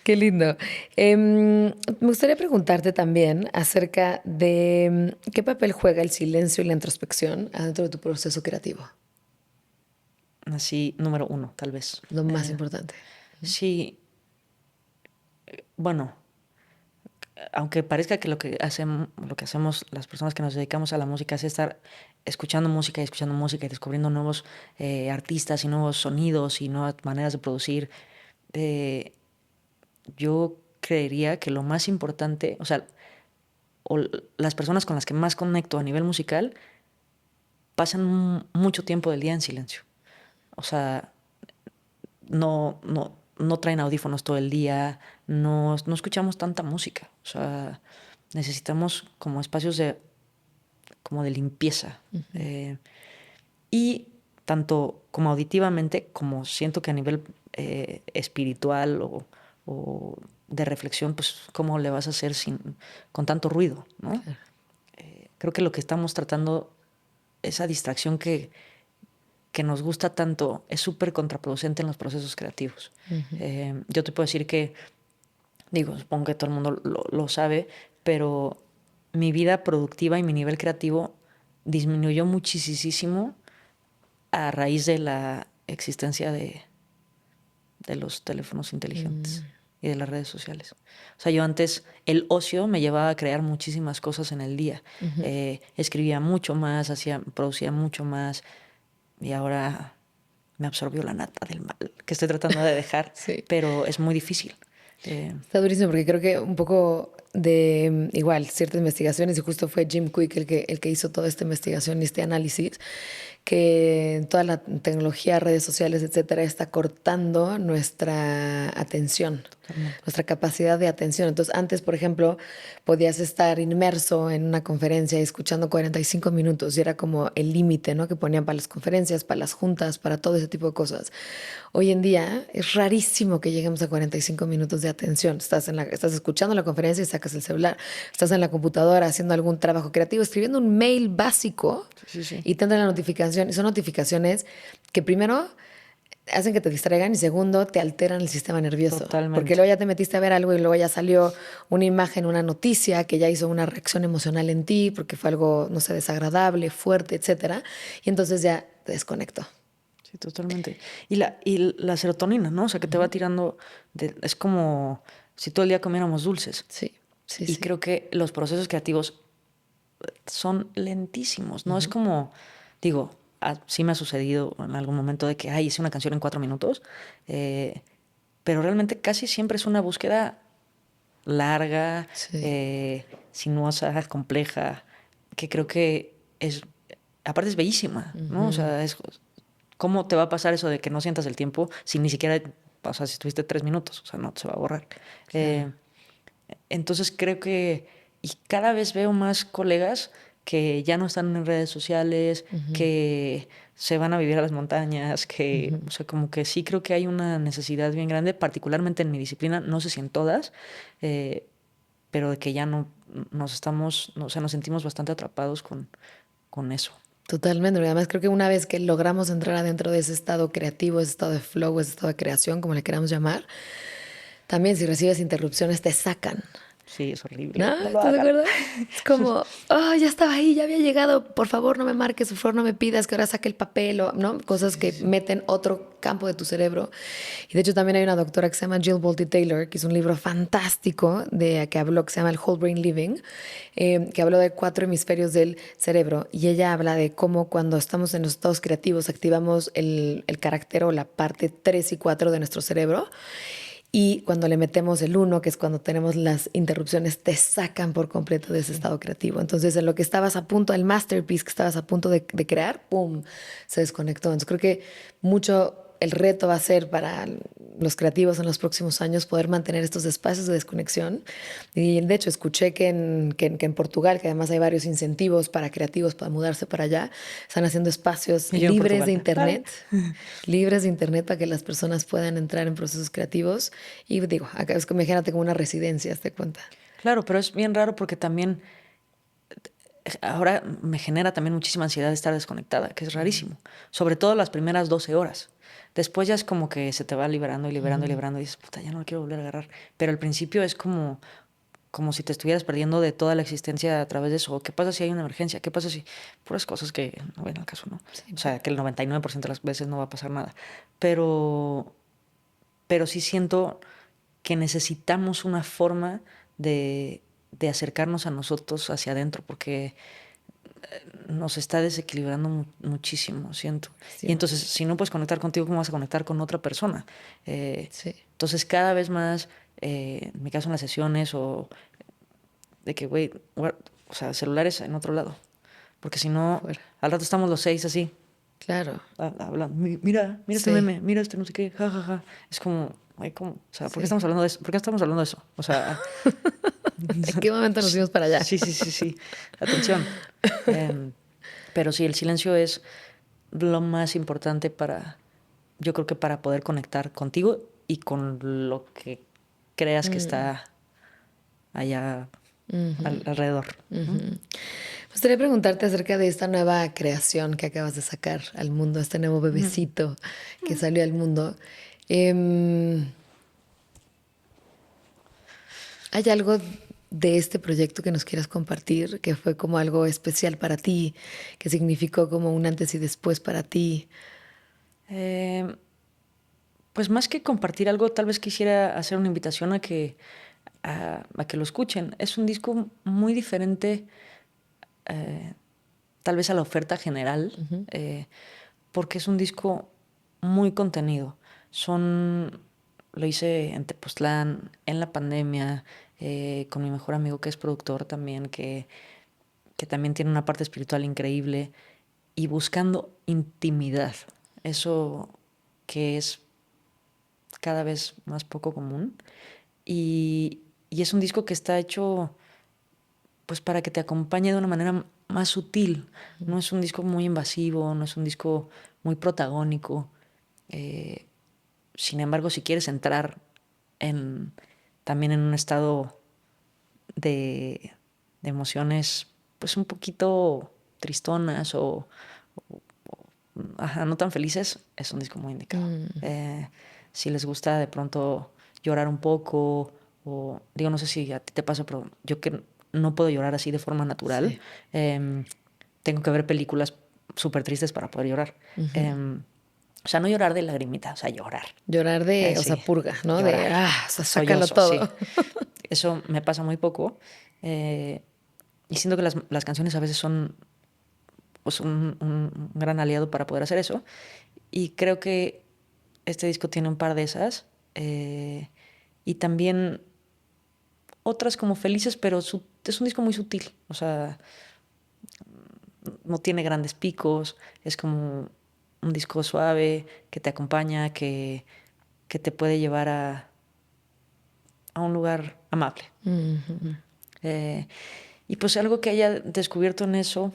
Qué lindo. Me gustaría preguntarte también acerca de qué papel juega el silencio y la introspección adentro de tu proceso creativo. Así, número uno, tal vez. Lo más importante. Sí, bueno, aunque parezca que lo que hacemos las personas que nos dedicamos a la música es estar escuchando música y escuchando música y descubriendo nuevos artistas y nuevos sonidos y nuevas maneras de producir, eh, yo creería que lo más importante, o sea, las personas con las que más conecto a nivel musical pasan mucho tiempo del día en silencio. O sea, no traen audífonos todo el día, no escuchamos tanta música. O sea, necesitamos como espacios como de limpieza. Eh, y tanto como auditivamente, como siento que a nivel espiritual o de reflexión, pues cómo le vas a hacer con tanto ruido, ¿no? Creo que lo que estamos tratando, esa distracción que nos gusta tanto, es súper contraproducente en los procesos creativos. Yo te puedo decir que, digo, supongo que todo el mundo lo sabe, pero mi vida productiva y mi nivel creativo disminuyó muchísimo a raíz de la existencia de los teléfonos inteligentes y de las redes sociales. O sea, yo antes el ocio me llevaba a crear muchísimas cosas en el día. Escribía mucho más, producía mucho más y ahora me absorbió la nata del mal que estoy tratando de dejar, Sí. pero es muy difícil. Está durísimo porque creo que un poco de igual ciertas investigaciones y justo fue Jim Quick el que hizo toda esta investigación y este análisis que toda la tecnología, redes sociales, etcétera, está cortando nuestra atención, Totalmente. nuestra capacidad de atención. Entonces, antes, por ejemplo, podías estar inmerso en una conferencia y escuchando 45 minutos y era como el límite, ¿no? Que ponían para las conferencias, para las juntas, para todo ese tipo de cosas. Hoy en día es rarísimo que lleguemos a 45 minutos de atención. Estás escuchando la conferencia y sacas el celular. Estás en la computadora haciendo algún trabajo creativo, escribiendo un mail básico Sí, sí. y te entra la notificación. Y son notificaciones que primero hacen que te distraigan y segundo te alteran el sistema nervioso. Porque Totalmente. luego ya te metiste a ver algo y luego ya salió una imagen, una noticia que ya hizo una reacción emocional en ti porque fue algo, no sé, desagradable, fuerte, etcétera. Y entonces ya te desconecto. Sí, totalmente. Y la serotonina, ¿no? O sea, que te va tirando, es como si todo el día comiéramos dulces. Sí, sí, Y sí. creo que los procesos creativos son lentísimos, ¿no? Es como, digo, sí me ha sucedido en algún momento de que, ay, hice una canción en 4 minutos, eh, pero realmente casi siempre es una búsqueda larga, Sí. sinuosa, compleja, que creo que aparte es bellísima, ¿no? O sea, ¿cómo te va a pasar eso de que no sientas el tiempo si ni siquiera, o sea, si estuviste 3 minutos, o sea, no se va a borrar. Claro. Entonces creo y cada vez veo más colegas que ya no están en redes sociales, que se van a vivir a las montañas, o sea, como que sí creo que hay una necesidad bien grande, particularmente en mi disciplina, no sé si en todas, eh, pero de que ya no o sea, nos sentimos bastante atrapados con eso. Totalmente, porque además creo que una vez que logramos entrar adentro de ese estado creativo, ese estado de flow, ese estado de creación, como le queramos llamar, también si recibes interrupciones te sacan. Sí, es horrible. ¿No? No lo ¿Estás de hagan. acuerdo? Es como, oh, ya estaba ahí, ya había llegado, por favor no me marques, por favor no me pidas que ahora saque el papel, o, ¿no? Sí, Cosas sí, que sí. meten otro campo de tu cerebro. Y de hecho también hay una doctora que se llama Jill Bolte Taylor, que hizo un libro fantástico de que habló, que se llama el Whole Brain Living, que habló de 4 hemisferios del cerebro. Y ella habla de cómo cuando estamos en los estados creativos activamos el carácter o la parte 3 y 4 de nuestro cerebro. Y cuando le metemos el uno, que es cuando tenemos las interrupciones, te sacan por completo de ese Sí. estado creativo. Entonces, en lo que estabas a punto, el masterpiece que estabas a punto de crear, ¡pum!, se desconectó. Entonces, creo que mucho el reto va a ser para los creativos en los próximos años poder mantener estos espacios de desconexión. Y de hecho, escuché que en Portugal, que además hay varios incentivos para creativos para mudarse para allá, están haciendo espacios Y yo en libres de Portugal. Ah. internet, libres de internet para que las personas puedan entrar en procesos creativos. Y digo, acá es como imagínate como una residencia, ¿te cuenta? Claro, pero es bien raro porque también ahora me genera también muchísima ansiedad de estar desconectada, que es rarísimo. Sobre todo las primeras 12 horas. Después ya es como que se te va liberando y liberando y liberando y dices, puta, ya no lo quiero volver a agarrar. Pero al principio es como si te estuvieras perdiendo de toda la existencia a través de eso. ¿Qué pasa si hay una emergencia? ¿Qué pasa si...? Puras cosas que no ven al caso, ¿no? Sí, O sea, que el 99% de las veces no va a pasar nada. Pero, pero sí siento que necesitamos una forma de acercarnos a nosotros hacia adentro, porque nos está desequilibrando muchísimo, siento. Y entonces, 100%. si no puedes conectar contigo, ¿cómo vas a conectar con otra persona? Sí. Entonces, cada vez más, en mi caso en las sesiones, o de que, güey, o sea, celulares en otro lado. Porque si no, Fuera. al rato estamos los 6 así, Claro. hablando, mira este Sí. meme, mira este no sé qué, ja, ja, ja. Es como, güey, ¿cómo? O sea, ¿por qué Sí. estamos hablando de eso? ¿Por qué estamos hablando de eso? O sea, ¿En qué momento nos fuimos para allá? sí, sí, sí, sí, atención. Em, pero sí, el silencio es lo más importante para, yo creo que para poder conectar contigo y con lo que creas que está allá alrededor. Ujú. Me gustaría preguntarte acerca de esta nueva creación que acabas de sacar al mundo, este nuevo Ujú. bebecito que salió al mundo. Em, ¿Hay algo de este proyecto que nos quieras compartir, que fue como algo especial para ti, que significó como un antes y después para ti? Em, pues más que compartir algo, tal vez quisiera hacer una invitación a que lo escuchen. Es un disco muy diferente, tal vez a la oferta general, porque es un disco muy contenido. Lo hice en Tepoztlán, en la pandemia, con mi mejor amigo que es productor también, que también tiene una parte espiritual increíble, y buscando intimidad. Eso que es cada vez más poco común. Y es un disco que está hecho pues para que te acompañe de una manera más sutil. No es un disco muy invasivo, no es un disco muy protagónico. Eh, Sin embargo, si quieres entrar en, también en un estado de, de emociones pues un poquito tristonas ajá, no tan felices, es un disco muy indicado. Si les gusta de pronto llorar un poco, o digo, no sé si a ti te pasa, pero yo que no puedo llorar así de forma natural, Sí. em, tengo que ver películas súper tristes para poder llorar. O sea, no llorar de lagrimita, o sea, llorar. Llorar de, o sea, Sí, purga, ¿no? De, llorar, o sea, sácalo sollozo, sí. todo. Eso me pasa muy poco. eh, y siento que las canciones a veces son pues, un gran aliado para poder hacer eso. Y creo que este disco tiene un par de esas. Y también otras como felices, pero es un disco muy sutil. O sea, no tiene grandes picos. Es como un disco suave que te acompaña, que te puede llevar a un lugar amable. Eh, y pues algo que haya descubierto en eso,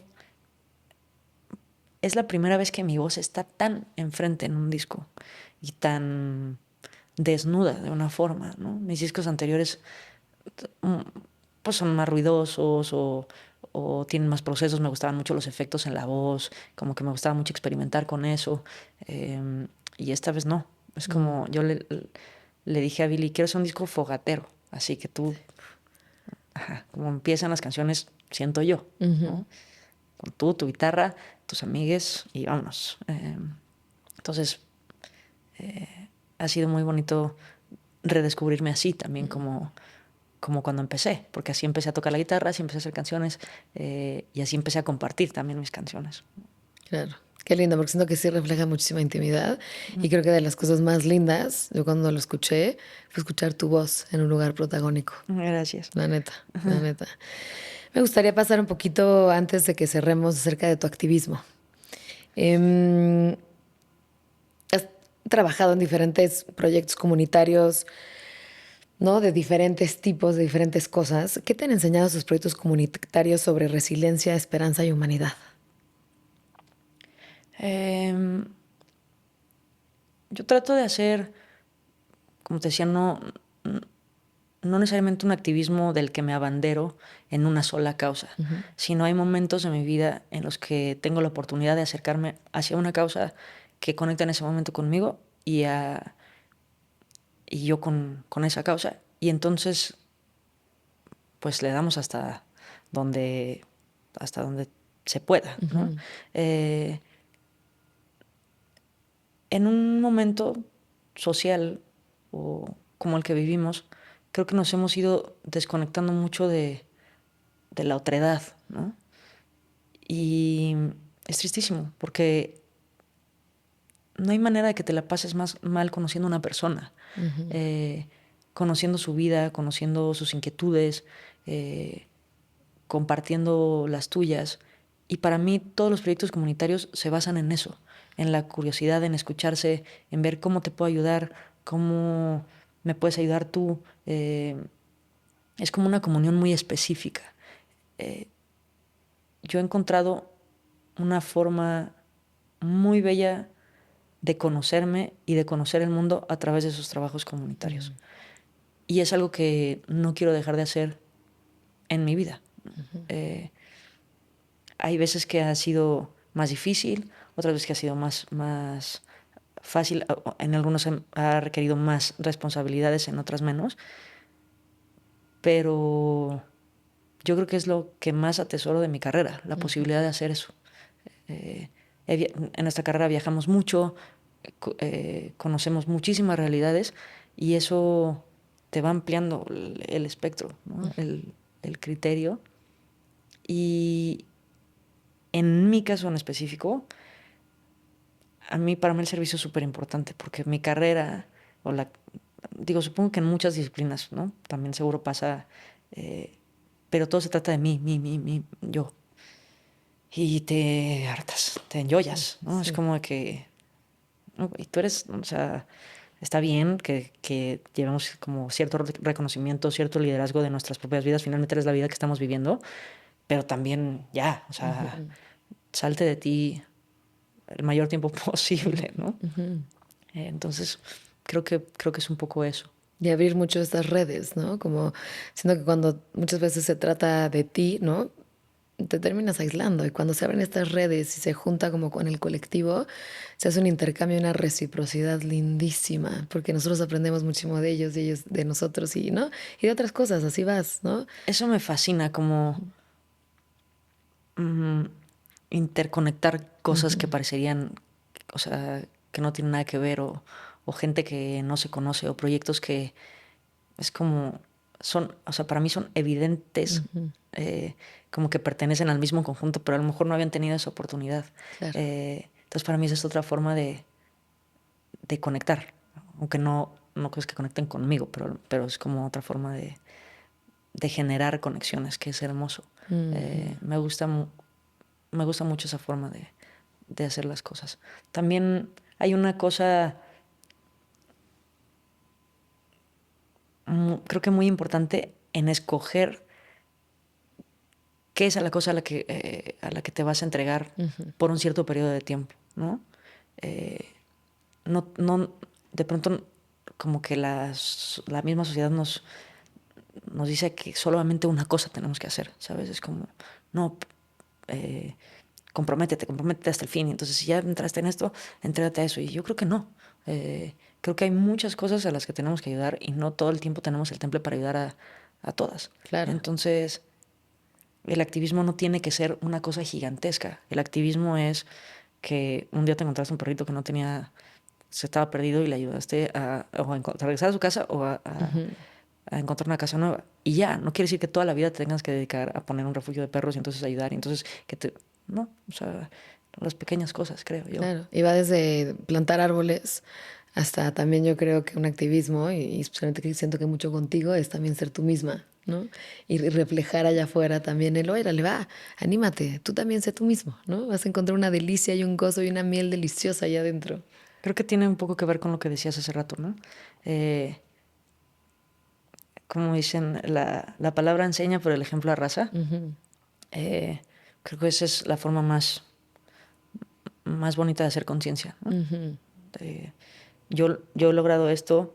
es la primera vez que mi voz está tan enfrente en un disco y tan desnuda de una forma, ¿no? Mis discos anteriores pues son más ruidosos o tienen más procesos. Me gustaban mucho los efectos en la voz, como que me gustaba mucho experimentar con eso. Y esta vez no. Es como yo le dije a Billy, quiero hacer un disco fogatero, así que tú, ajá, como empiezan las canciones, siento yo, ¿no? Con tú, tu guitarra, tus amigues y vámonos. Entonces, ha sido muy bonito redescubrirme así también como cuando empecé, porque así empecé a tocar la guitarra, así empecé a hacer canciones y así empecé a compartir también mis canciones. Claro. Qué lindo, porque siento que sí refleja muchísima intimidad. Y creo que de las cosas más lindas, yo cuando lo escuché, fue escuchar tu voz en un lugar protagónico. Gracias. La neta, la neta. Me gustaría pasar un poquito antes de que cerremos acerca de tu activismo. Em, Has trabajado en diferentes proyectos comunitarios, ¿no? De diferentes tipos, de diferentes cosas. ¿Qué te han enseñado esos proyectos comunitarios sobre resiliencia, esperanza y humanidad? Eh, yo trato de hacer, como te decía, no necesariamente un activismo del que me abandero en una sola causa, sino hay momentos de mi vida en los que tengo la oportunidad de acercarme hacia una causa que conecta en ese momento conmigo y yo con esa causa. Y entonces, pues le damos donde, hasta donde se pueda, ¿no? En un momento social o como el que vivimos, creo que nos hemos ido desconectando mucho de la otredad, ¿no? Y es tristísimo porque no hay manera de que te la pases más mal conociendo a una persona, conociendo su vida, conociendo sus inquietudes, eh, compartiendo las tuyas. Y para mí todos los proyectos comunitarios se basan en eso, en la curiosidad, en escucharse, en ver cómo te puedo ayudar, cómo me puedes ayudar tú. Es como una comunión muy específica. Yo he encontrado una forma muy bella de conocerme y de conocer el mundo a través de esos trabajos comunitarios. Y es algo que no quiero dejar de hacer en mi vida. Eh, Hay veces que ha sido más difícil, otras veces que ha sido más fácil. En algunos ha requerido más responsabilidades, en otras menos. Pero yo creo que es lo que más atesoro de mi carrera, la posibilidad de hacer eso. Eh, en nuestra carrera viajamos mucho, conocemos muchísimas realidades y eso te va ampliando el espectro, ¿no? El criterio. Y en mi caso en específico, para mí el servicio es súper importante porque mi carrera, digo, supongo que en muchas disciplinas, ¿no? También seguro pasa, pero todo se trata de mí, yo. Y te hartas, te enjollas, ¿no? Sí. Es como de que, ¿no? Y tú eres, o sea, está bien que llevemos como cierto reconocimiento, cierto liderazgo de nuestras propias vidas, finalmente eres la vida que estamos viviendo, pero también ya, o sea, salte de ti el mayor tiempo posible, ¿no? Entonces, creo que es un poco eso. Y abrir mucho estas redes, ¿no? Como siento que cuando muchas veces se trata de ti, ¿no? Te terminas aislando y cuando se abren estas redes y se junta como con el colectivo, se hace un intercambio, una reciprocidad lindísima, porque nosotros aprendemos muchísimo de ellos y ellos de nosotros y, ¿no? Y de otras cosas, así vas, ¿no? Eso me fascina, como interconectar cosas que parecerían, o sea, que no tienen nada que ver o gente que no se conoce o proyectos que es como, o sea, para mí son evidentes, como que pertenecen al mismo conjunto, pero a lo mejor no habían tenido esa oportunidad. Claro. Entonces para mí esa es otra forma de conectar, aunque no es que conecten conmigo, pero es como otra forma de generar conexiones, que es hermoso. Me gusta mucho esa forma de hacer las cosas. También hay una cosa, creo que muy importante en escoger qué es la cosa a la que te vas a entregar por un cierto periodo de tiempo, ¿no? No, de pronto como que la misma sociedad nos nos dice que solamente una cosa tenemos que hacer, ¿sabes? Es como, no, comprométete hasta el fin. Y entonces, si ya entraste en esto, entrégate a eso. Y yo creo que no. Creo que hay muchas cosas a las que tenemos que ayudar y no todo el tiempo tenemos el temple para ayudar a todas. Claro. Entonces, el activismo no tiene que ser una cosa gigantesca. El activismo es que un día te encontraste un perrito que no tenía, se estaba perdido y le ayudaste a regresar a su casa o a encontrar una casa nueva. Y ya, no quiere decir que toda la vida te tengas que dedicar a poner un refugio de perros y entonces ayudar y entonces que te... No, o sea, las pequeñas cosas, creo yo. Claro, y va desde plantar árboles hasta también yo creo que un activismo, y especialmente que siento que mucho contigo, es también ser tú misma, ¿no? Y reflejar allá afuera también el, órale, va, anímate, tú también sé tú mismo, ¿no? Vas a encontrar una delicia y un gozo y una miel deliciosa allá adentro. Creo que tiene un poco que ver con lo que decías hace rato, ¿no? Como dicen, la palabra enseña, pero el ejemplo arrasa. Creo que esa es la forma más bonita de hacer conciencia, ¿no? Yo he logrado esto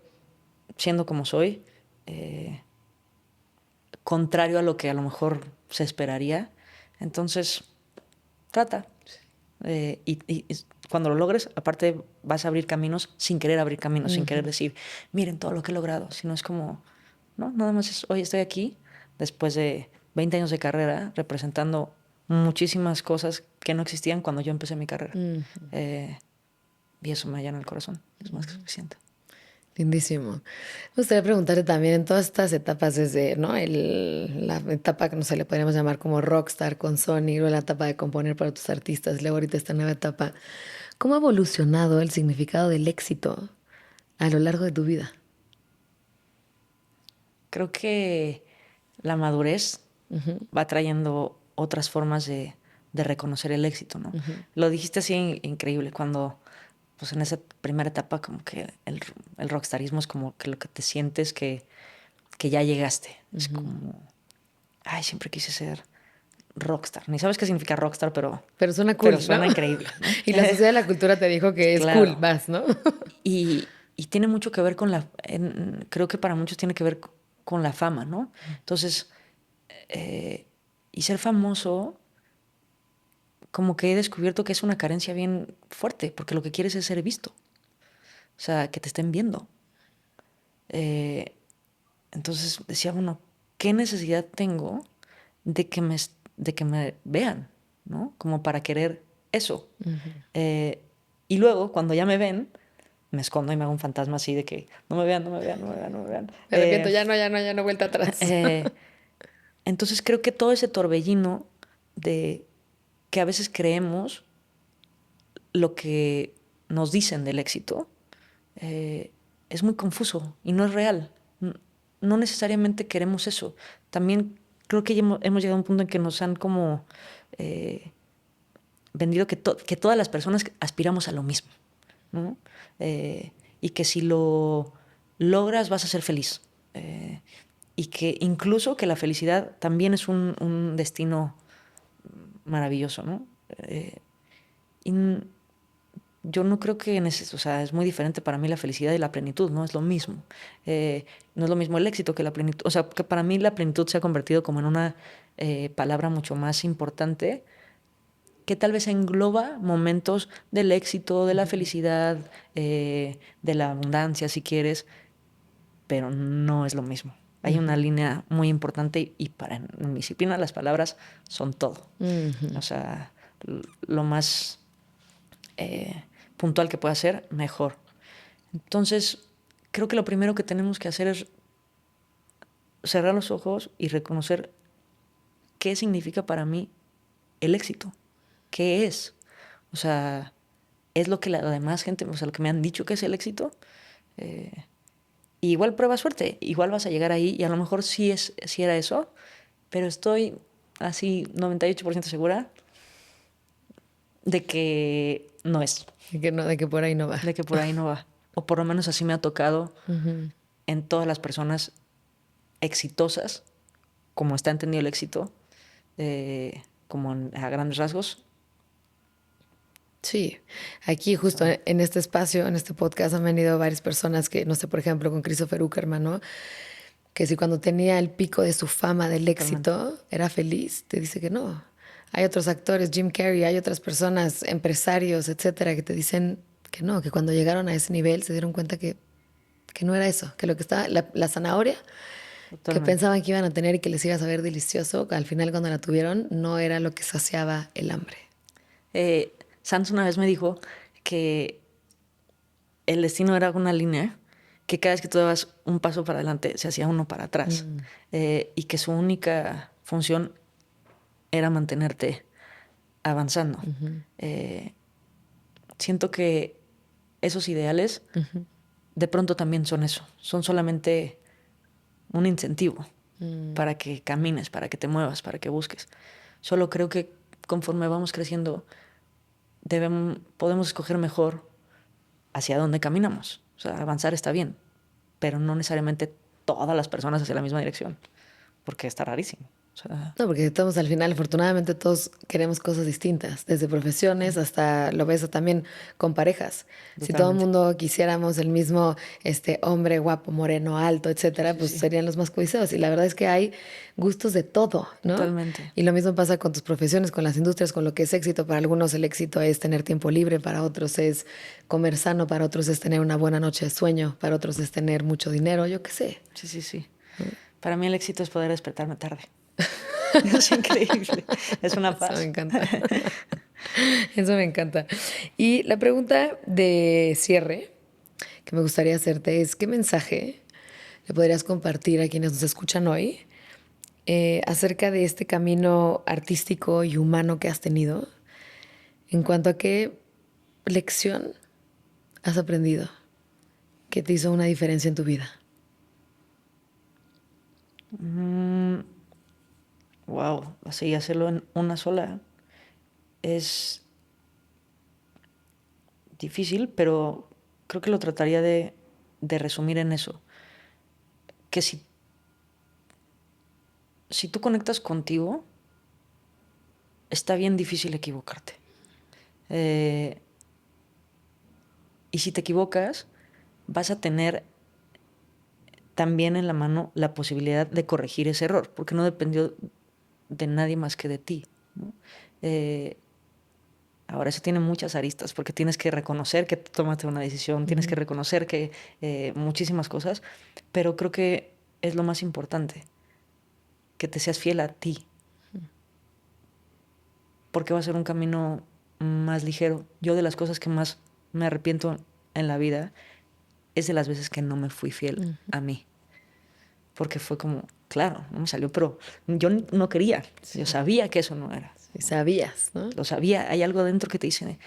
siendo como soy, contrario a lo que a lo mejor se esperaría. Entonces, trata. Y cuando lo logres, aparte vas a abrir caminos sin querer abrir caminos, sin querer decir, miren todo lo que he logrado, sino es como, no, nada más es, hoy estoy aquí, después de 20 años de carrera, representando muchísimas cosas que no existían cuando yo empecé mi carrera. Y eso me llena el corazón, es más que suficiente. Lindísimo. Me gustaría preguntarte también en todas estas etapas, desde, ¿no? La etapa que no sé, le podríamos llamar como rockstar con Sony, o la etapa de componer para tus artistas, luego ahorita esta nueva etapa. ¿Cómo ha evolucionado el significado del éxito a lo largo de tu vida? Creo que la madurez va trayendo otras formas de reconocer el éxito, ¿no? Lo dijiste así increíble, cuando pues en esa primera etapa como que el rockstarismo es como que lo que te sientes que ya llegaste. Es como, ay, siempre quise ser rockstar. Ni sabes qué significa rockstar, Pero suena cool, pero suena ¿no? increíble, ¿no? Y la sociedad de la cultura te dijo que es Claro. cool, vas, ¿no? Y tiene mucho que ver con creo que para muchos tiene que ver con la fama, ¿no? Entonces, y ser famoso, como que he descubierto que es una carencia bien fuerte, porque lo que quieres es ser visto. O sea, que te estén viendo. Entonces decía, bueno, ¿qué necesidad tengo de que me vean? ¿No? Como para querer eso. Y luego, cuando ya me ven, me escondo y me hago un fantasma así de que no me vean, no me vean, no me vean, no me vean. Me arrepiento, ya no, vuelta atrás. Entonces creo que todo ese torbellino de que a veces creemos lo que nos dicen del éxito es muy confuso y no es real. No necesariamente queremos eso. También creo que ya hemos llegado a un punto en que nos han como vendido que todas las personas aspiramos a lo mismo, ¿no? Y que si lo logras vas a ser feliz. Y que incluso que la felicidad también es un destino maravilloso, ¿no? Y yo no creo que o sea, es muy diferente para mí la felicidad y la plenitud, no es lo mismo. No es lo mismo el éxito que la plenitud. O sea, que para mí la plenitud se ha convertido como en una palabra mucho más importante que tal vez engloba momentos del éxito, de la felicidad, de la abundancia, si quieres, pero no es lo mismo. Hay una línea muy importante y en mi disciplina las palabras son todo. O sea, lo más puntual que pueda ser, mejor. Entonces, creo que lo primero que tenemos que hacer es cerrar los ojos y reconocer qué significa para mí el éxito. ¿Qué es? O sea, ¿es lo que la demás gente, o sea, lo que me han dicho que es el éxito? Igual prueba suerte, igual vas a llegar ahí y a lo mejor sí era eso, pero estoy así 98% segura de que no es. De que por ahí no va. De que por ahí no va. O por lo menos así me ha tocado en todas las personas exitosas, como está entendido el éxito, como a grandes rasgos. Sí, aquí justo en este espacio, en este podcast han venido varias personas que, no sé, por ejemplo, con Christopher Uckerman, ¿no? Que si cuando tenía el pico de su fama, del Totalmente. éxito, era feliz, te dice que no. Hay otros actores, Jim Carrey, hay otras personas, empresarios, etcétera, que te dicen que no, que cuando llegaron a ese nivel se dieron cuenta que no era eso, que lo que estaba, la zanahoria que Totalmente. pensaban que iban a tener y que les iba a saber delicioso, al final cuando la tuvieron no era lo que saciaba el hambre. Sanz una vez me dijo que el destino era una línea que cada vez que tú dabas un paso para adelante se hacía uno para atrás. Y que su única función era mantenerte avanzando. Eh, Siento que esos ideales de pronto también son eso, son solamente un incentivo para que camines, para que te muevas, para que busques. Solo creo que conforme vamos creciendo, podemos escoger mejor hacia dónde caminamos. O sea, avanzar está bien, pero no necesariamente todas las personas hacia la misma dirección, porque está rarísimo. O sea, No, porque estamos al final, afortunadamente todos queremos cosas distintas, desde profesiones hasta, lo ves también con parejas. Si todo el totalmente. mundo quisiéramos el mismo hombre guapo, moreno, alto, etcétera, Sí, pues sí, serían los más codiciados. Y la verdad es que hay gustos de todo, ¿no? totalmente. Y lo mismo pasa con tus profesiones, con las industrias, con lo que es éxito. Para algunos el éxito es tener tiempo libre, para otros es comer sano, para otros es tener una buena noche de sueño, para otros es tener mucho dinero, yo qué sé. Sí, sí, sí. Para mí el éxito es poder despertarme tarde. Es increíble. Es una Eso me paz. encanta. Eso me encanta. Y la pregunta de cierre que me gustaría hacerte es, ¿qué mensaje le podrías compartir a quienes nos escuchan hoy acerca de este camino artístico y humano que has tenido? En cuanto a qué lección has aprendido que te hizo una diferencia en tu vida. Wow, así hacerlo en una sola es difícil, pero creo que lo trataría de resumir en eso. Que si tú conectas contigo, está bien difícil equivocarte. Eh, y si te equivocas, vas a tener también en la mano la posibilidad de corregir ese error, porque no dependió de nadie más que de ti, ¿no? Eh, Ahora, eso tiene muchas aristas, porque tienes que reconocer que tomaste una decisión, tienes que reconocer que muchísimas cosas, pero creo que es lo más importante, que te seas fiel a ti, porque va a ser un camino más ligero. Yo de las cosas que más me arrepiento en la vida es de las veces que no me fui fiel a mí, porque fue como, claro, no me salió, pero yo no quería, yo sabía que eso no era. Si sabías, ¿no? Lo sabía, hay algo dentro que te dice,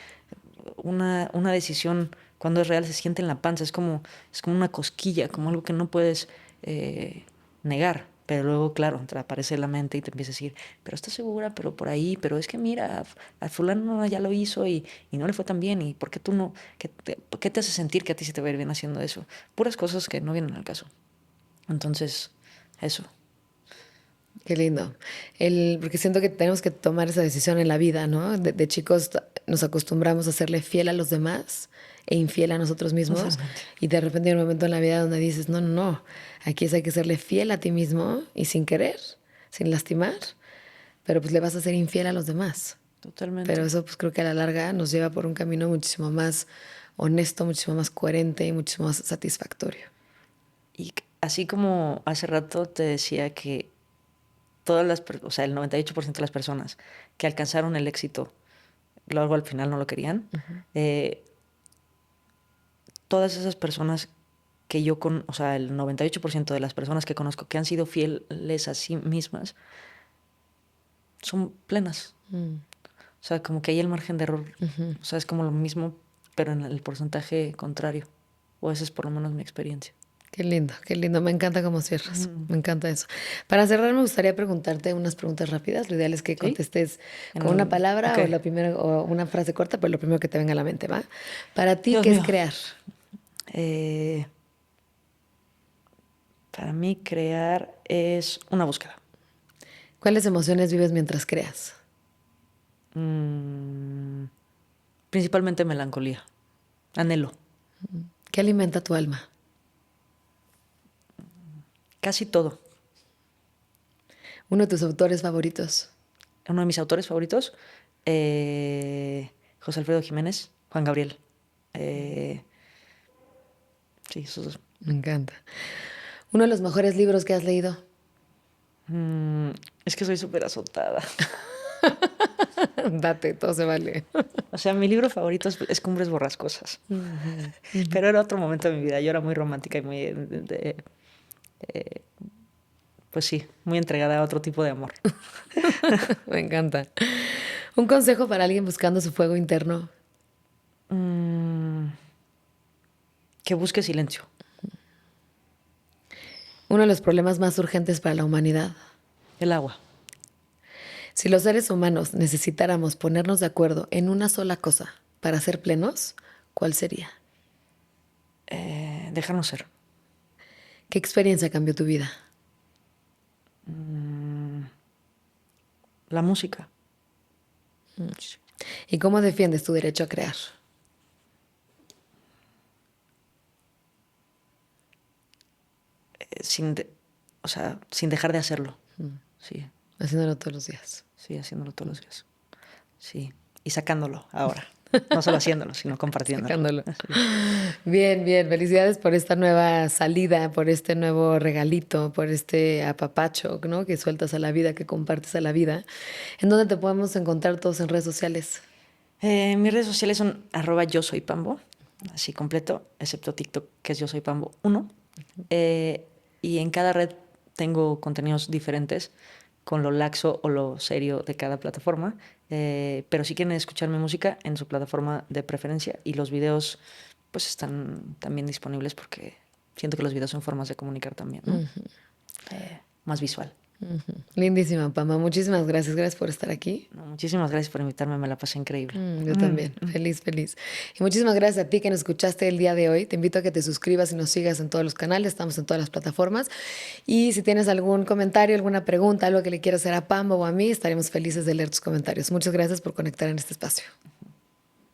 una decisión cuando es real se siente en la panza, es como una cosquilla, como algo que no puedes negar. Pero luego, claro, te aparece la mente y te empieza a decir, pero estás segura, pero por ahí, pero es que mira, a fulano ya lo hizo y no le fue tan bien, y ¿por qué tú no? ¿Qué te hace sentir que a ti se te va a ir bien haciendo eso? Puras cosas que no vienen al caso. Entonces, eso. Qué lindo. Porque siento que tenemos que tomar esa decisión en la vida, ¿no? De chicos nos acostumbramos a serle fiel a los demás e infiel a nosotros mismos. Totalmente. Y de repente hay un momento en la vida donde dices, no, no, no, aquí hay que serle fiel a ti mismo y sin querer, sin lastimar, pero pues le vas a ser infiel a los demás. Pero Totalmente. eso pues creo que a la larga nos lleva por un camino muchísimo más honesto, muchísimo más coherente y muchísimo más satisfactorio. Y así como hace rato te decía que o sea, el 98% de las personas que alcanzaron el éxito, luego al final no lo querían, eh, todas esas personas que o sea, el 98% de las personas que conozco que han sido fieles a sí mismas, son plenas. O sea, como que hay el margen de error. O sea, es como lo mismo, pero en el porcentaje contrario. O esa es por lo menos mi experiencia. Qué lindo, qué lindo. Me encanta cómo cierras. Me encanta eso. Para cerrar, me gustaría preguntarte unas preguntas rápidas. Lo ideal es que ¿Sí? contestes con una Ok. palabra o o una frase corta, pero lo primero que te venga a la mente, ¿va? Para ti, Dios ¿qué es mío. crear? Eh, para mí crear es una búsqueda. ¿Cuáles emociones vives mientras creas? Mm, Principalmente melancolía. Anhelo. ¿Qué alimenta tu alma? Casi todo. Uno de tus autores favoritos. Uno de mis autores favoritos, José Alfredo Jiménez, Juan Gabriel. Sí, esos dos. Me encanta. Uno de los mejores libros que has leído. Es que soy súper azotada. Date, todo se vale. O sea, mi libro favorito es Cumbres Borrascosas. Pero era otro momento de mi vida. Yo era muy romántica y muy, pues sí, muy entregada a otro tipo de amor. Me encanta. Un consejo para alguien buscando su fuego interno. Que busque silencio. Uno de los problemas más urgentes para la humanidad. El agua. Si los seres humanos necesitáramos ponernos de acuerdo en una sola cosa para ser plenos, ¿cuál sería? Dejarnos ser. ¿Qué experiencia cambió tu vida? La música. ¿Y cómo defiendes tu derecho a crear? O sea, sin dejar de hacerlo. Sí, Haciéndolo todos los días. sí, haciéndolo todos los días. Sí, y sacándolo ahora. No solo haciéndolo, sino compartiéndolo. Sacándolo. Sí. Bien, bien. Felicidades por esta nueva salida, por este nuevo regalito, por este apapacho, ¿no? Que sueltas a la vida, que compartes a la vida. ¿En dónde te podemos encontrar todos en redes sociales? Mis redes sociales son @yo soy Pambo, así completo, excepto TikTok, que es yo soy Pambo 1. Y en cada red tengo contenidos diferentes, con lo laxo o lo serio de cada plataforma. Pero si quieren escuchar mi música en su plataforma de preferencia, y los videos pues están también disponibles, porque siento que los videos son formas de comunicar también, ¿no? Más visual. Lindísima, Pamba. Muchísimas gracias. Gracias por estar aquí. No, muchísimas gracias por invitarme, me la pasé increíble. Yo también. Feliz, feliz. Y muchísimas gracias a ti que nos escuchaste el día de hoy. Te invito a que te suscribas y nos sigas en todos los canales. Estamos en todas las plataformas. Y si tienes algún comentario, alguna pregunta, algo que le quieras hacer a Pamba o a mí, estaremos felices de leer tus comentarios. Muchas gracias por conectar en este espacio.